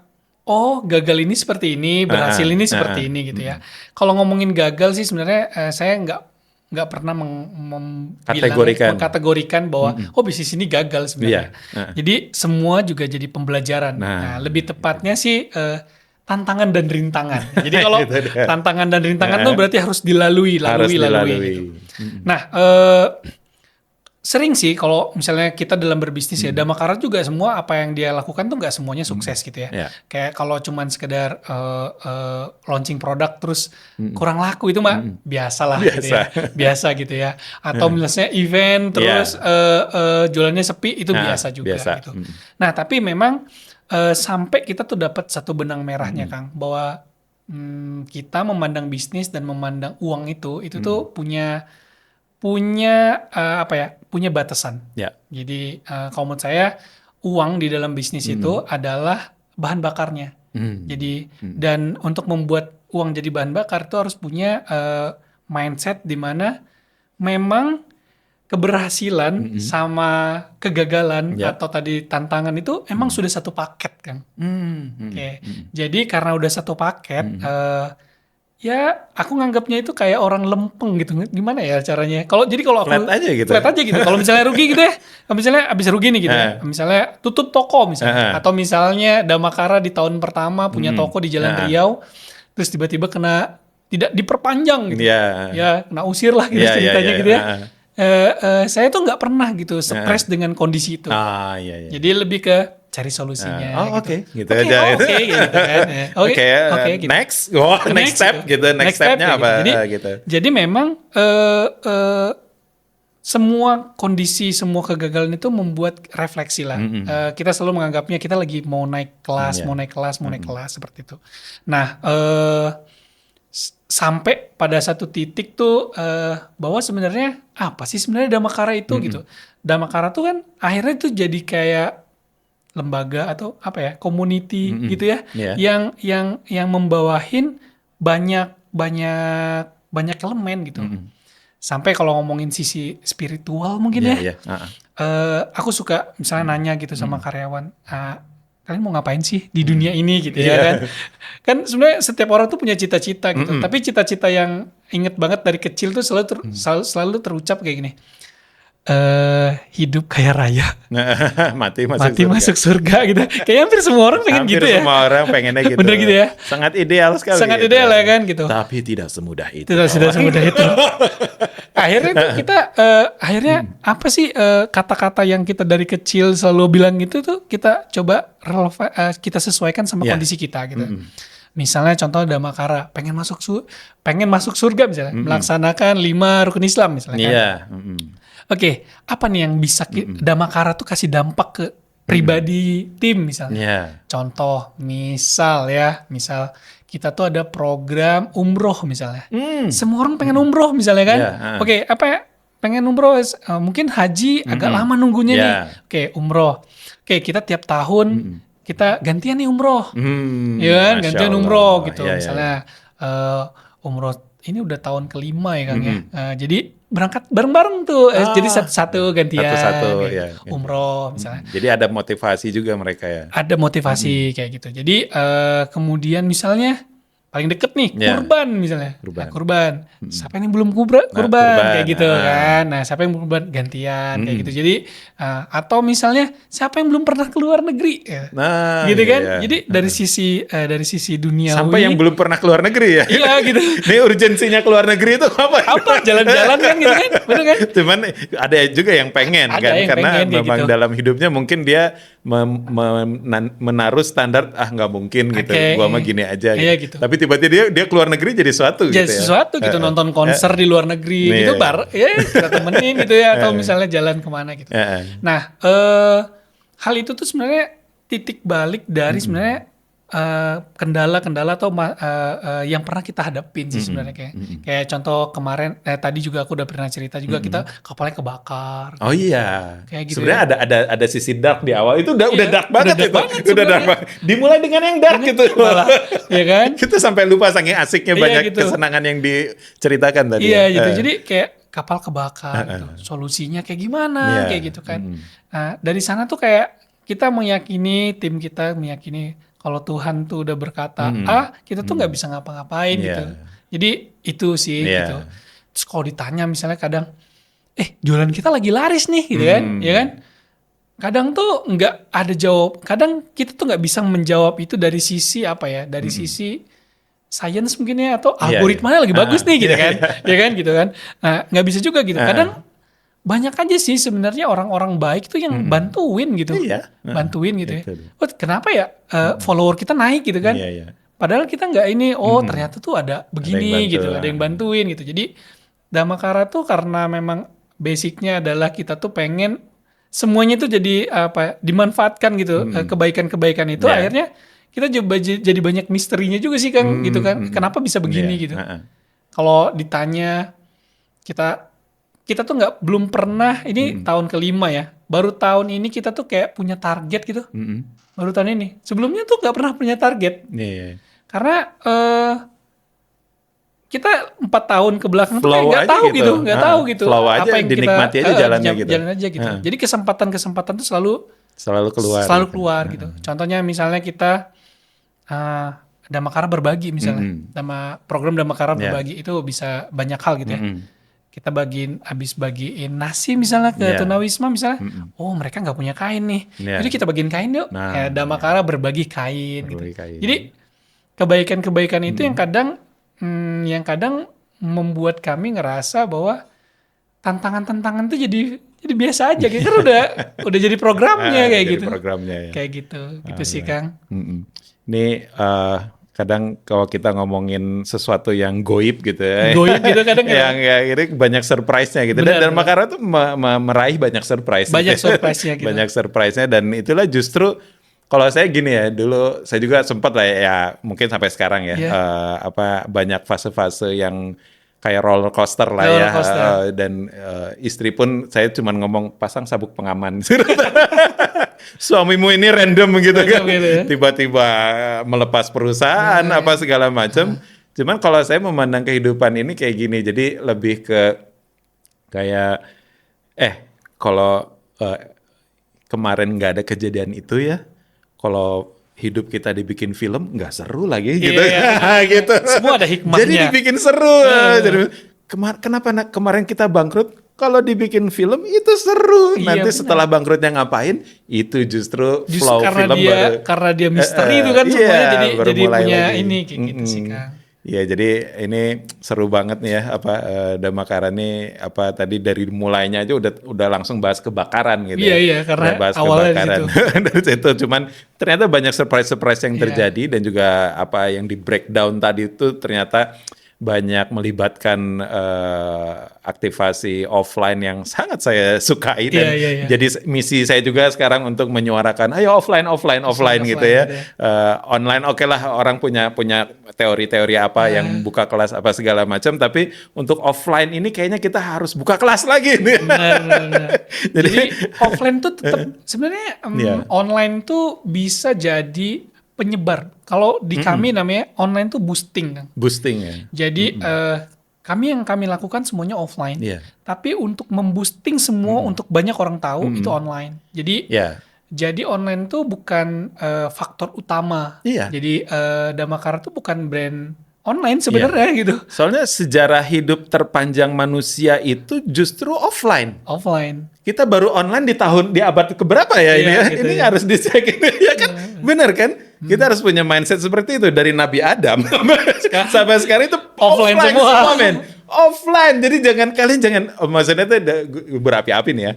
gagal ini seperti ini, berhasil ini seperti ini gitu ya. Kalau ngomongin gagal sih sebenarnya saya nggak pernah mengkategorikan bahwa bisnis ini gagal sebenarnya. Jadi semua juga jadi pembelajaran. Nah, lebih tepatnya sih tantangan dan rintangan. Jadi kalau tantangan dan rintangan itu berarti harus dilalui. Gitu. Nah, sering sih kalau misalnya kita dalam berbisnis ya, Damakara juga semua apa yang dia lakukan tuh nggak semuanya sukses gitu ya. Kayak kalau cuman sekedar launching produk terus kurang laku itu mah biasalah gitu ya. Biasa gitu ya. Atau misalnya event terus jualannya sepi itu biasa juga gitu. Nah, tapi memang sampai kita tuh dapat satu benang merahnya Kang, bahwa kita memandang bisnis dan memandang uang itu tuh punya batasan. Jadi kalau menurut saya uang di dalam bisnis itu adalah bahan bakarnya. Jadi dan untuk membuat uang jadi bahan bakar itu harus punya mindset di mana memang keberhasilan sama kegagalan atau tadi tantangan itu emang sudah satu paket kan. Jadi karena udah satu paket, ya aku nganggapnya itu kayak orang lempeng gitu. Gimana ya caranya? Kalau aku Flat aja gitu. Flat aja gitu. Kalau misalnya rugi gitu ya. Kalau misalnya abis rugi nih gitu ya. Misalnya tutup toko misalnya. Atau misalnya Damakara di tahun pertama punya toko di Jalan Riau. Terus tiba-tiba tidak diperpanjang gitu. Ya kena usir lah gitu ceritanya gitu ya. Saya tuh nggak pernah gitu stres dengan kondisi itu. Jadi lebih ke cari solusinya. Gitu aja. Oke, gitu kan. Gitu. Next step gitu. Next stepnya apa? Jadi memang semua kondisi, semua kegagalan itu membuat refleksi lah. Kita selalu menganggapnya kita lagi mau naik kelas, mau naik kelas seperti itu. Nah, sampai pada satu titik tuh bahwa sebenarnya apa sih sebenarnya Damakara itu gitu. Damakara tuh kan akhirnya tuh jadi kayak lembaga atau apa ya, community gitu ya, yang membawahin banyak elemen gitu. Sampai kalau ngomongin sisi spiritual mungkin aku suka misalnya nanya gitu sama karyawan, kalian mau ngapain sih di dunia ini gitu ya kan? Kan sebenarnya setiap orang tuh punya cita-cita gitu, tapi cita-cita yang inget banget dari kecil tuh selalu terucap kayak gini. Hidup kaya raya, mati masuk surga gitu. Kayaknya hampir semua orang pengen gitu ya. Semua orang pengennya gitu. Bener gitu ya. Sangat ideal sekali. Sangat ideal ya kan gitu. Tapi tidak semudah itu. Tidak semudah itu. Akhirnya tuh kita apa sih kata-kata yang kita dari kecil selalu bilang gitu tuh kita coba kita sesuaikan sama kondisi kita gitu. Misalnya contoh Damakara pengen masuk surga misalnya, melaksanakan 5 rukun Islam misalnya kan. Oke, apa nih yang bisa Damakara tuh kasih dampak ke pribadi tim misalnya. Contoh, misal kita tuh ada program umroh misalnya. Semua orang pengen umroh misalnya kan. Oke, apa ya? Pengen umroh, mungkin haji agak lama nunggunya nih. Oke, umroh. Oke, kita tiap tahun kita gantian nih umroh. Ya kan, gantian umroh gitu. Misalnya umroh ini udah tahun kelima ya Kang ya. Jadi berangkat bareng-bareng tuh. Jadi satu-satu gantian. Umroh misalnya. Jadi ada motivasi juga mereka ya. Ada motivasi kayak gitu. Jadi kemudian misalnya paling deket nih kurban misalnya. Kurban. Siapa yang belum kurban kayak gitu kan. Nah, siapa yang belum kurban gantian kayak gitu. Jadi atau misalnya siapa yang belum pernah keluar negeri nah, gitu kan. Jadi dari sisi dunia sampai yang belum pernah keluar negeri ya. Iya gitu. Ini urgensinya keluar negeri itu apa? Jalan-jalan kan gitu kan. Bener kan? Cuman ada juga yang pengen kan karena memang gitu. Dalam hidupnya mungkin dia menaruh standar nggak mungkin gitu. Gua mah gini aja gitu. Tapi tiba-tiba dia keluar negeri jadi sesuatu gitu ya. Jadi sesuatu gitu, nonton konser di luar negeri gitu kita temenin gitu ya, atau misalnya jalan kemana gitu. Nah, hal itu tuh sebenarnya titik balik dari sebenarnya kendala-kendala atau yang pernah kita hadapin sih sebenarnya kayak contoh kemarin tadi juga aku udah pernah cerita juga kita kapalnya kebakar. Oh iya. Kayak gitu. Sebenarnya ada sisi dark di awal itu udah dark banget itu. Udah dark banget. Dimulai dengan yang dark gitu. Malah, ya kan? Kita sampai lupa saking asiknya banyak gitu. Kesenangan yang diceritakan tadi. Iya gitu. Jadi kayak kapal kebakar gitu. Solusinya kayak gimana kayak gitu kan. Nah, dari sana tuh kayak kita meyakini, tim kita meyakini kalau Tuhan tuh udah berkata kita tuh nggak bisa ngapa-ngapain gitu. Jadi itu sih gitu. Terus kalau ditanya misalnya kadang, jualan kita lagi laris nih gitu kan, ya kan? Kadang tuh nggak ada jawab. Kadang kita tuh nggak bisa menjawab itu dari sisi apa ya? Dari sisi science mungkin ya, atau algoritmanya lagi bagus nih gitu kan, ya kan gitu kan. Nah nggak bisa juga gitu. Kadang banyak aja sih sebenarnya orang-orang baik tuh yang bantuin gitu. Bantuin gitu ya. Oh, kenapa ya follower kita naik gitu kan. Padahal kita nggak ini, ternyata tuh ada begini gitu. Ada yang bantuin gitu. Jadi Damakara tuh karena memang basicnya adalah kita tuh pengen semuanya tuh jadi dimanfaatkan gitu. Kebaikan-kebaikan itu akhirnya kita jadi banyak misterinya juga sih Kang gitu kan. Kenapa bisa begini gitu. Kalau ditanya kita tuh belum pernah, ini tahun kelima ya, baru tahun ini kita tuh kayak punya target gitu, baru tahun ini. Sebelumnya tuh nggak pernah punya target, karena kita 4 tahun ke belakang tuh nggak tahu gitu, nggak tahu gitu. Flow aja, apa yang dinikmati aja jalannya gitu. Jalan aja gitu. Jadi kesempatan tuh selalu keluar gitu. Contohnya misalnya kita Damakara berbagi misalnya, program Damakara berbagi itu bisa banyak hal gitu ya. Kita habis bagiin nasi misalnya ke tunawisma misalnya, oh mereka nggak punya kain nih, jadi kita bagiin kain yuk. Damakara berbagi kain. Gitu. Jadi kebaikan-kebaikan itu yang kadang membuat kami ngerasa bahwa tantangan-tantangan itu jadi biasa aja, gitu udah jadi programnya kayak gitu. Programnya, ya. Kayak gitu sih Kang. Ini kadang kalau kita ngomongin sesuatu yang goib gitu ya. Goib gitu kadang yang ini banyak surprise-nya gitu. Benar, dan Damakara tuh meraih banyak surprise. Banyak surprise-nya gitu. Banyak surprise-nya dan itulah justru kalau saya gini ya, dulu saya juga sempat lah ya mungkin sampai sekarang ya banyak fase-fase yang kayak roller coaster lah ya. Dan istri pun saya cuma ngomong pasang sabuk pengaman. Suamimu ini random gitu kan. Gitu ya? Tiba-tiba melepas perusahaan apa segala macam. Cuman kalau saya memandang kehidupan ini kayak gini, jadi lebih ke kayak kalau kemarin nggak ada kejadian itu ya, kalau hidup kita dibikin film nggak seru lagi gitu. Gitu. Semua ada hikmahnya. Jadi dibikin seru. Jadi, kenapa kemarin kita bangkrut? Kalau dibikin film itu seru. Nanti setelah bangkrutnya ngapain? Itu justru flow film baru. Karena dia misteri itu kan semuanya jadi punya lagi. Ini kayak gitu sih Kang. Iya, jadi ini seru banget nih ya Damakara nih tadi dari mulainya aja udah langsung bahas kebakaran gitu. Iya, karena bahas awalnya kebakaran. Dari situ cuman ternyata banyak surprise yang terjadi dan juga apa yang di breakdown tadi itu ternyata banyak melibatkan aktivasi offline yang sangat saya sukai dan jadi misi saya juga sekarang untuk menyuarakan ayo offline gitu ya. Online oke lah, orang punya teori-teori apa yang buka kelas apa segala macam, tapi untuk offline ini kayaknya kita harus buka kelas lagi nih. Benar. Jadi offline tuh tetap sebenarnya online tuh bisa jadi penyebar. Kalau di kami namanya online tuh boosting kan. Boosting ya. Jadi kami lakukan semuanya offline. Tapi untuk memboosting semua untuk banyak orang tahu itu online. Jadi online tuh bukan faktor utama. Jadi Damakara tuh bukan brand online sebenarnya gitu. Soalnya sejarah hidup terpanjang manusia itu justru offline. Kita baru online di abad keberapa ya ini ya? Gitu ini harus dicek ya kan? Bener kan? Kita harus punya mindset seperti itu dari Nabi Adam sampai sekarang itu offline semua men. Offline, jadi kalian jangan maksudnya itu berapi-api nih ya.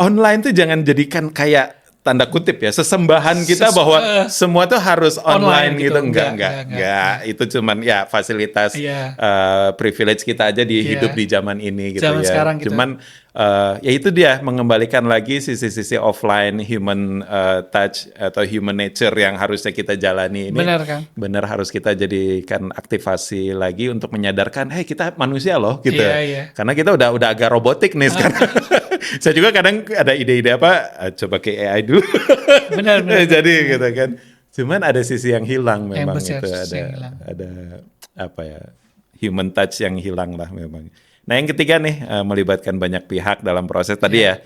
Online tuh jangan jadikan kayak tanda kutip ya sesembahan kita bahwa semua tuh harus online gitu. Enggak. Itu cuman ya fasilitas privilege kita aja hidup di zaman ini gitu zaman ya. Sekarang gitu. Cuman ya itu dia mengembalikan lagi sisi-sisi offline human touch atau human nature yang harusnya kita jalani ini. Benar kan? Benar harus kita jadikan aktivasi lagi untuk menyadarkan, kita manusia loh gitu. Karena kita udah agak robotik nih sekarang. Saya juga kadang ada ide-ide coba ke AI dulu. Benar. Jadi gitu kan. Cuman ada sisi yang hilang memang itu ada apa ya human touch yang hilang lah memang. Nah yang ketiga nih melibatkan banyak pihak dalam proses tadi ya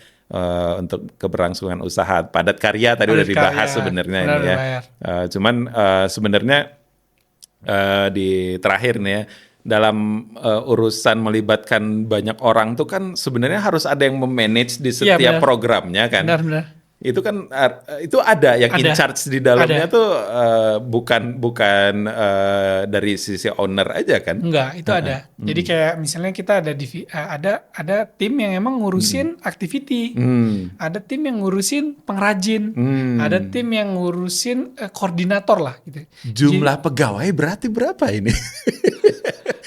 untuk keberlangsungan usaha padat karya tadi udah dibahas sebenarnya ini ya. Cuman sebenarnya di terakhir nih ya dalam urusan melibatkan banyak orang tuh kan sebenarnya harus ada yang memanage di setiap programnya kan. Benar. Itu kan itu ada yang in charge di dalamnya tuh bukan dari sisi owner aja kan? Enggak, itu ada. Jadi kayak misalnya kita ada tim yang emang ngurusin activity, ada tim yang ngurusin pengrajin, ada tim yang ngurusin koordinator lah gitu. Jumlah pegawai berarti berapa ini?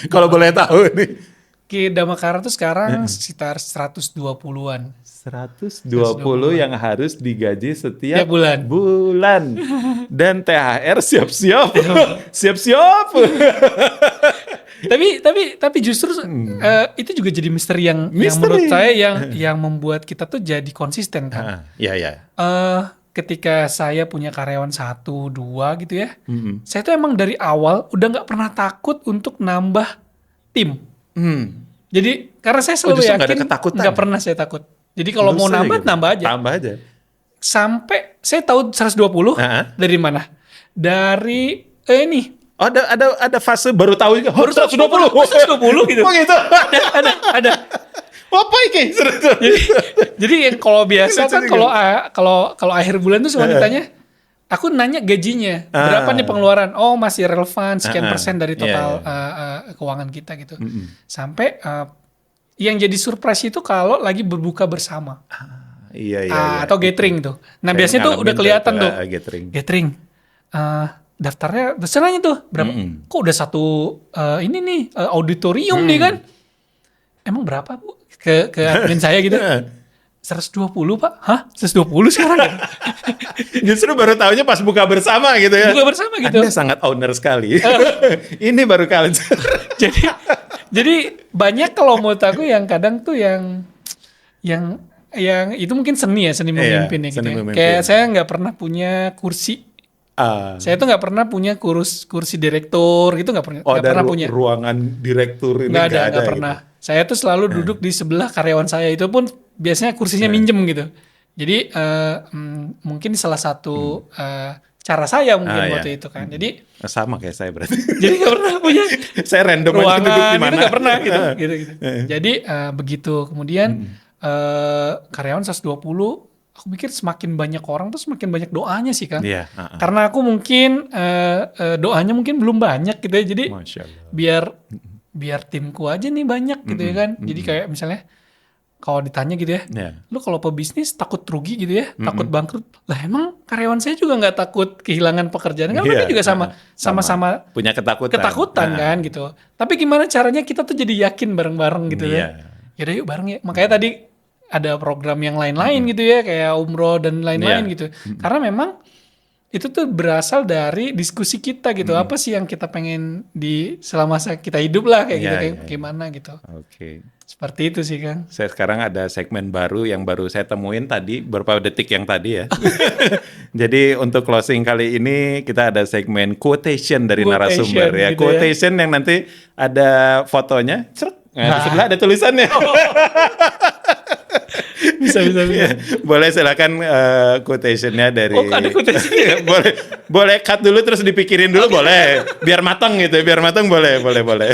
Kalau boleh tahu nih. Damakara tuh sekarang sekitar 120-an. 120 yang harus digaji setiap bulan. Dan THR siap-siap. Siap-siap. Tapi justru itu juga jadi misteri yang menurut saya yang membuat kita tuh jadi konsisten kan. Iya. Ketika saya punya karyawan 1, 2 gitu ya. Saya tuh emang dari awal udah nggak pernah takut untuk nambah tim. Jadi karena saya selalu yakin nggak pernah saya takut. Jadi kalau mau nambah tambah aja. Sampai saya tahu 120 dari mana? Dari ini. Ada fase baru tahu juga. Baru 120 gitu. Oh gitu. Ada. Apa ini? Jadi yang kalau biasa kan kalau akhir bulan tuh selalu ditanya, aku nanya gajinya berapa nih pengeluaran? Oh masih relevan sekian persen dari total keuangan kita gitu. Sampai yang jadi surprise itu kalau lagi berbuka bersama. Iya. Atau gathering tuh. Nah biasanya tuh udah kelihatan tuh. Gathering. Daftarnya terserahnya tuh berapa? Kok udah satu ini nih auditorium nih kan? Emang berapa Bu? Ke admin saya gitu. 120 Pak? Hah? 120 sekarang? Justru baru tahunya pas buka bersama gitu ya. Buka bersama gitu. Anda sangat owner sekali. Ini baru culture. jadi banyak kalau menurut aku yang kadang tuh yang itu mungkin seni memimpin ya gitu. Kayak saya nggak pernah punya kursi. Saya tuh nggak pernah punya kursi direktur gitu, nggak pernah punya. Ruangan direktur ini nggak ada pernah. Gitu. Saya tuh selalu duduk di sebelah karyawan saya, itu pun biasanya kursinya minjem gitu. Jadi mungkin salah satu cara saya mungkin waktu itu kan. Jadi sama kayak saya berarti. Jadi nggak pernah punya. Saya random aja duduk di mana. Nggak pernah gitu. Jadi begitu kemudian karyawan 120, aku pikir semakin banyak orang tuh semakin banyak doanya sih kan. Iya. Karena aku mungkin doanya mungkin belum banyak gitu ya. Jadi biar timku aja nih banyak gitu ya kan. Jadi kayak misalnya kalau ditanya gitu ya, lu kalau pebisnis takut rugi gitu ya, takut bangkrut. Lah emang karyawan saya juga nggak takut kehilangan pekerjaan kan? Mereka juga sama-sama punya ketakutan kan gitu. Tapi gimana caranya kita tuh jadi yakin bareng-bareng gitu ya. Yaudah yuk bareng ya. Makanya tadi ada program yang lain-lain gitu ya, kayak umroh dan lain-lain gitu. Karena memang itu tuh berasal dari diskusi kita gitu. Apa sih yang kita pengen selama kita hidup lah kayak gitu, kayak gimana gitu. Oke. Seperti itu sih Kang. Saya sekarang ada segmen baru yang baru saya temuin tadi, beberapa detik yang tadi ya. Jadi untuk closing kali ini kita ada segmen quotation dari narasumber ya. Gitu quotation yang nanti ada fotonya, di sebelah ada tulisannya. Bisa. Boleh silakan quotation-nya dari. Oh, ada quotation-nya. boleh cut dulu terus dipikirin dulu boleh. Biar matang gitu, boleh.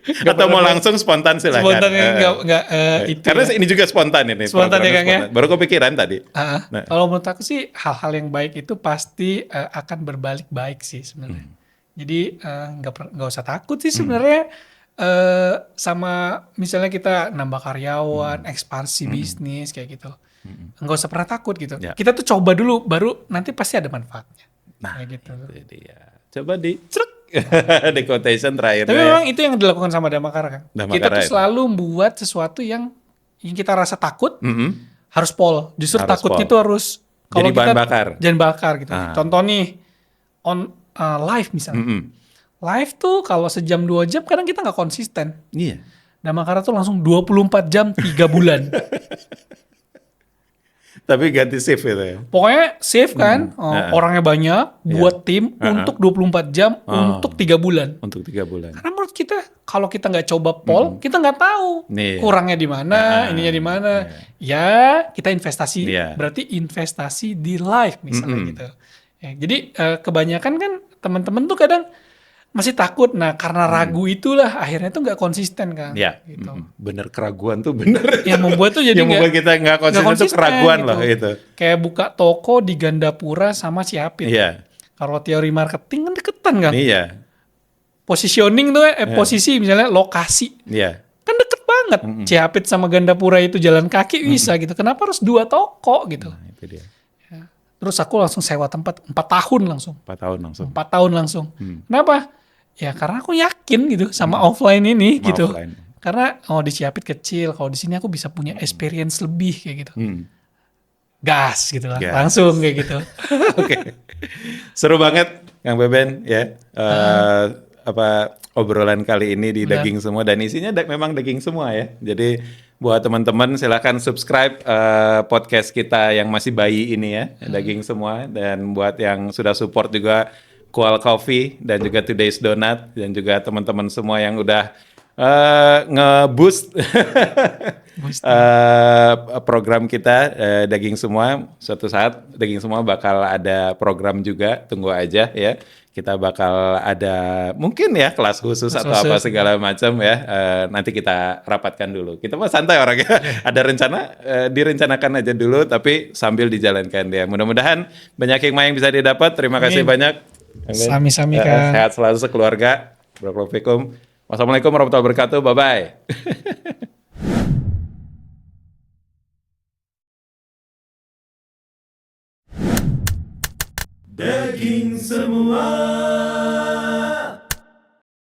Atau mau langsung spontan silakan. Spontan enggak itu. Karena ini juga spontan ini. Spontan ya Kang ya. Baru kepikiran tadi. Nah. Kalau menurut aku sih hal-hal yang baik itu pasti akan berbalik baik sih sebenarnya. Jadi nggak usah takut sih sebenarnya. Sama misalnya kita nambah karyawan, ekspansi bisnis kayak gitu. Nggak usah pernah takut gitu. Kita tuh coba dulu, baru nanti pasti ada manfaatnya. Nah, kayak gitu. Itu dia. Coba di quotation terakhir. Tapi memang itu yang dilakukan sama Damakara kan. Kita tuh selalu membuat sesuatu yang kita rasa takut harus pol. Justru harus takutnya itu harus kalau kita jangan bakar gitu. Contoh nih live misalnya. Live tuh kalau sejam 2 jam kadang kita nggak konsisten. Iya. Damakara tuh langsung 24 jam 3 bulan. Tapi ganti shift gitu ya. Pokoknya shift kan, orangnya banyak, buat tim untuk 24 jam untuk 3 bulan. Untuk 3 bulan. Karena menurut kita kalau kita nggak coba poll, kita nggak tahu kurangnya di mana, ininya di mana. Ya kita investasi, berarti investasi di live misalnya gitu. Ya, jadi kebanyakan kan teman-teman tuh kadang masih takut. Nah, karena ragu itulah akhirnya tuh nggak konsisten kan. Iya. Gitu. Bener, keraguan tuh bener. Yang membuat tuh jadi yang membuat kita nggak konsisten tuh keraguan gitu. Loh itu. Kayak buka toko di Gandapura sama Ciapit. Iya. Kalau teori marketing kan deketan kan. Iya. Positioning tuh posisi misalnya lokasi. Iya. Kan deket banget. Ciapit sama Gandapura itu jalan kaki bisa gitu. Kenapa harus 2 toko gitu? Nah, itu dia. Ya. Terus aku langsung sewa tempat 4 tahun langsung. 4 tahun langsung. 4 tahun langsung. Kenapa? Ya karena aku yakin gitu sama offline ini sama gitu. Offline. Karena di Ciapit kecil, kalau di sini aku bisa punya experience lebih kayak gitu. Gas gitu lah, langsung kayak gitu. Oke. Seru banget Kang Beben ya. Obrolan kali ini di Daging Semua dan isinya memang daging semua ya. Jadi buat teman-teman silakan subscribe podcast kita yang masih bayi ini ya, Daging Semua, dan buat yang sudah support juga Kual Coffee dan juga Today's Donut dan juga teman-teman semua yang udah nge-boost program kita daging semua. Suatu saat daging semua bakal ada program juga, tunggu aja ya. Kita bakal ada mungkin ya kelas khusus atau apa segala macam ya. Nanti kita rapatkan dulu. Kita mah santai orangnya. Ada rencana, direncanakan aja dulu, tapi sambil dijalankan ya. Mudah-mudahan banyak hikmah yang bisa didapat. Terima kasih banyak. Sami-sami Kak. Sehat selalu sekeluarga. Barakallahu. Wassalamualaikum warahmatullahi wabarakatuh. Bye-bye. Daging semua.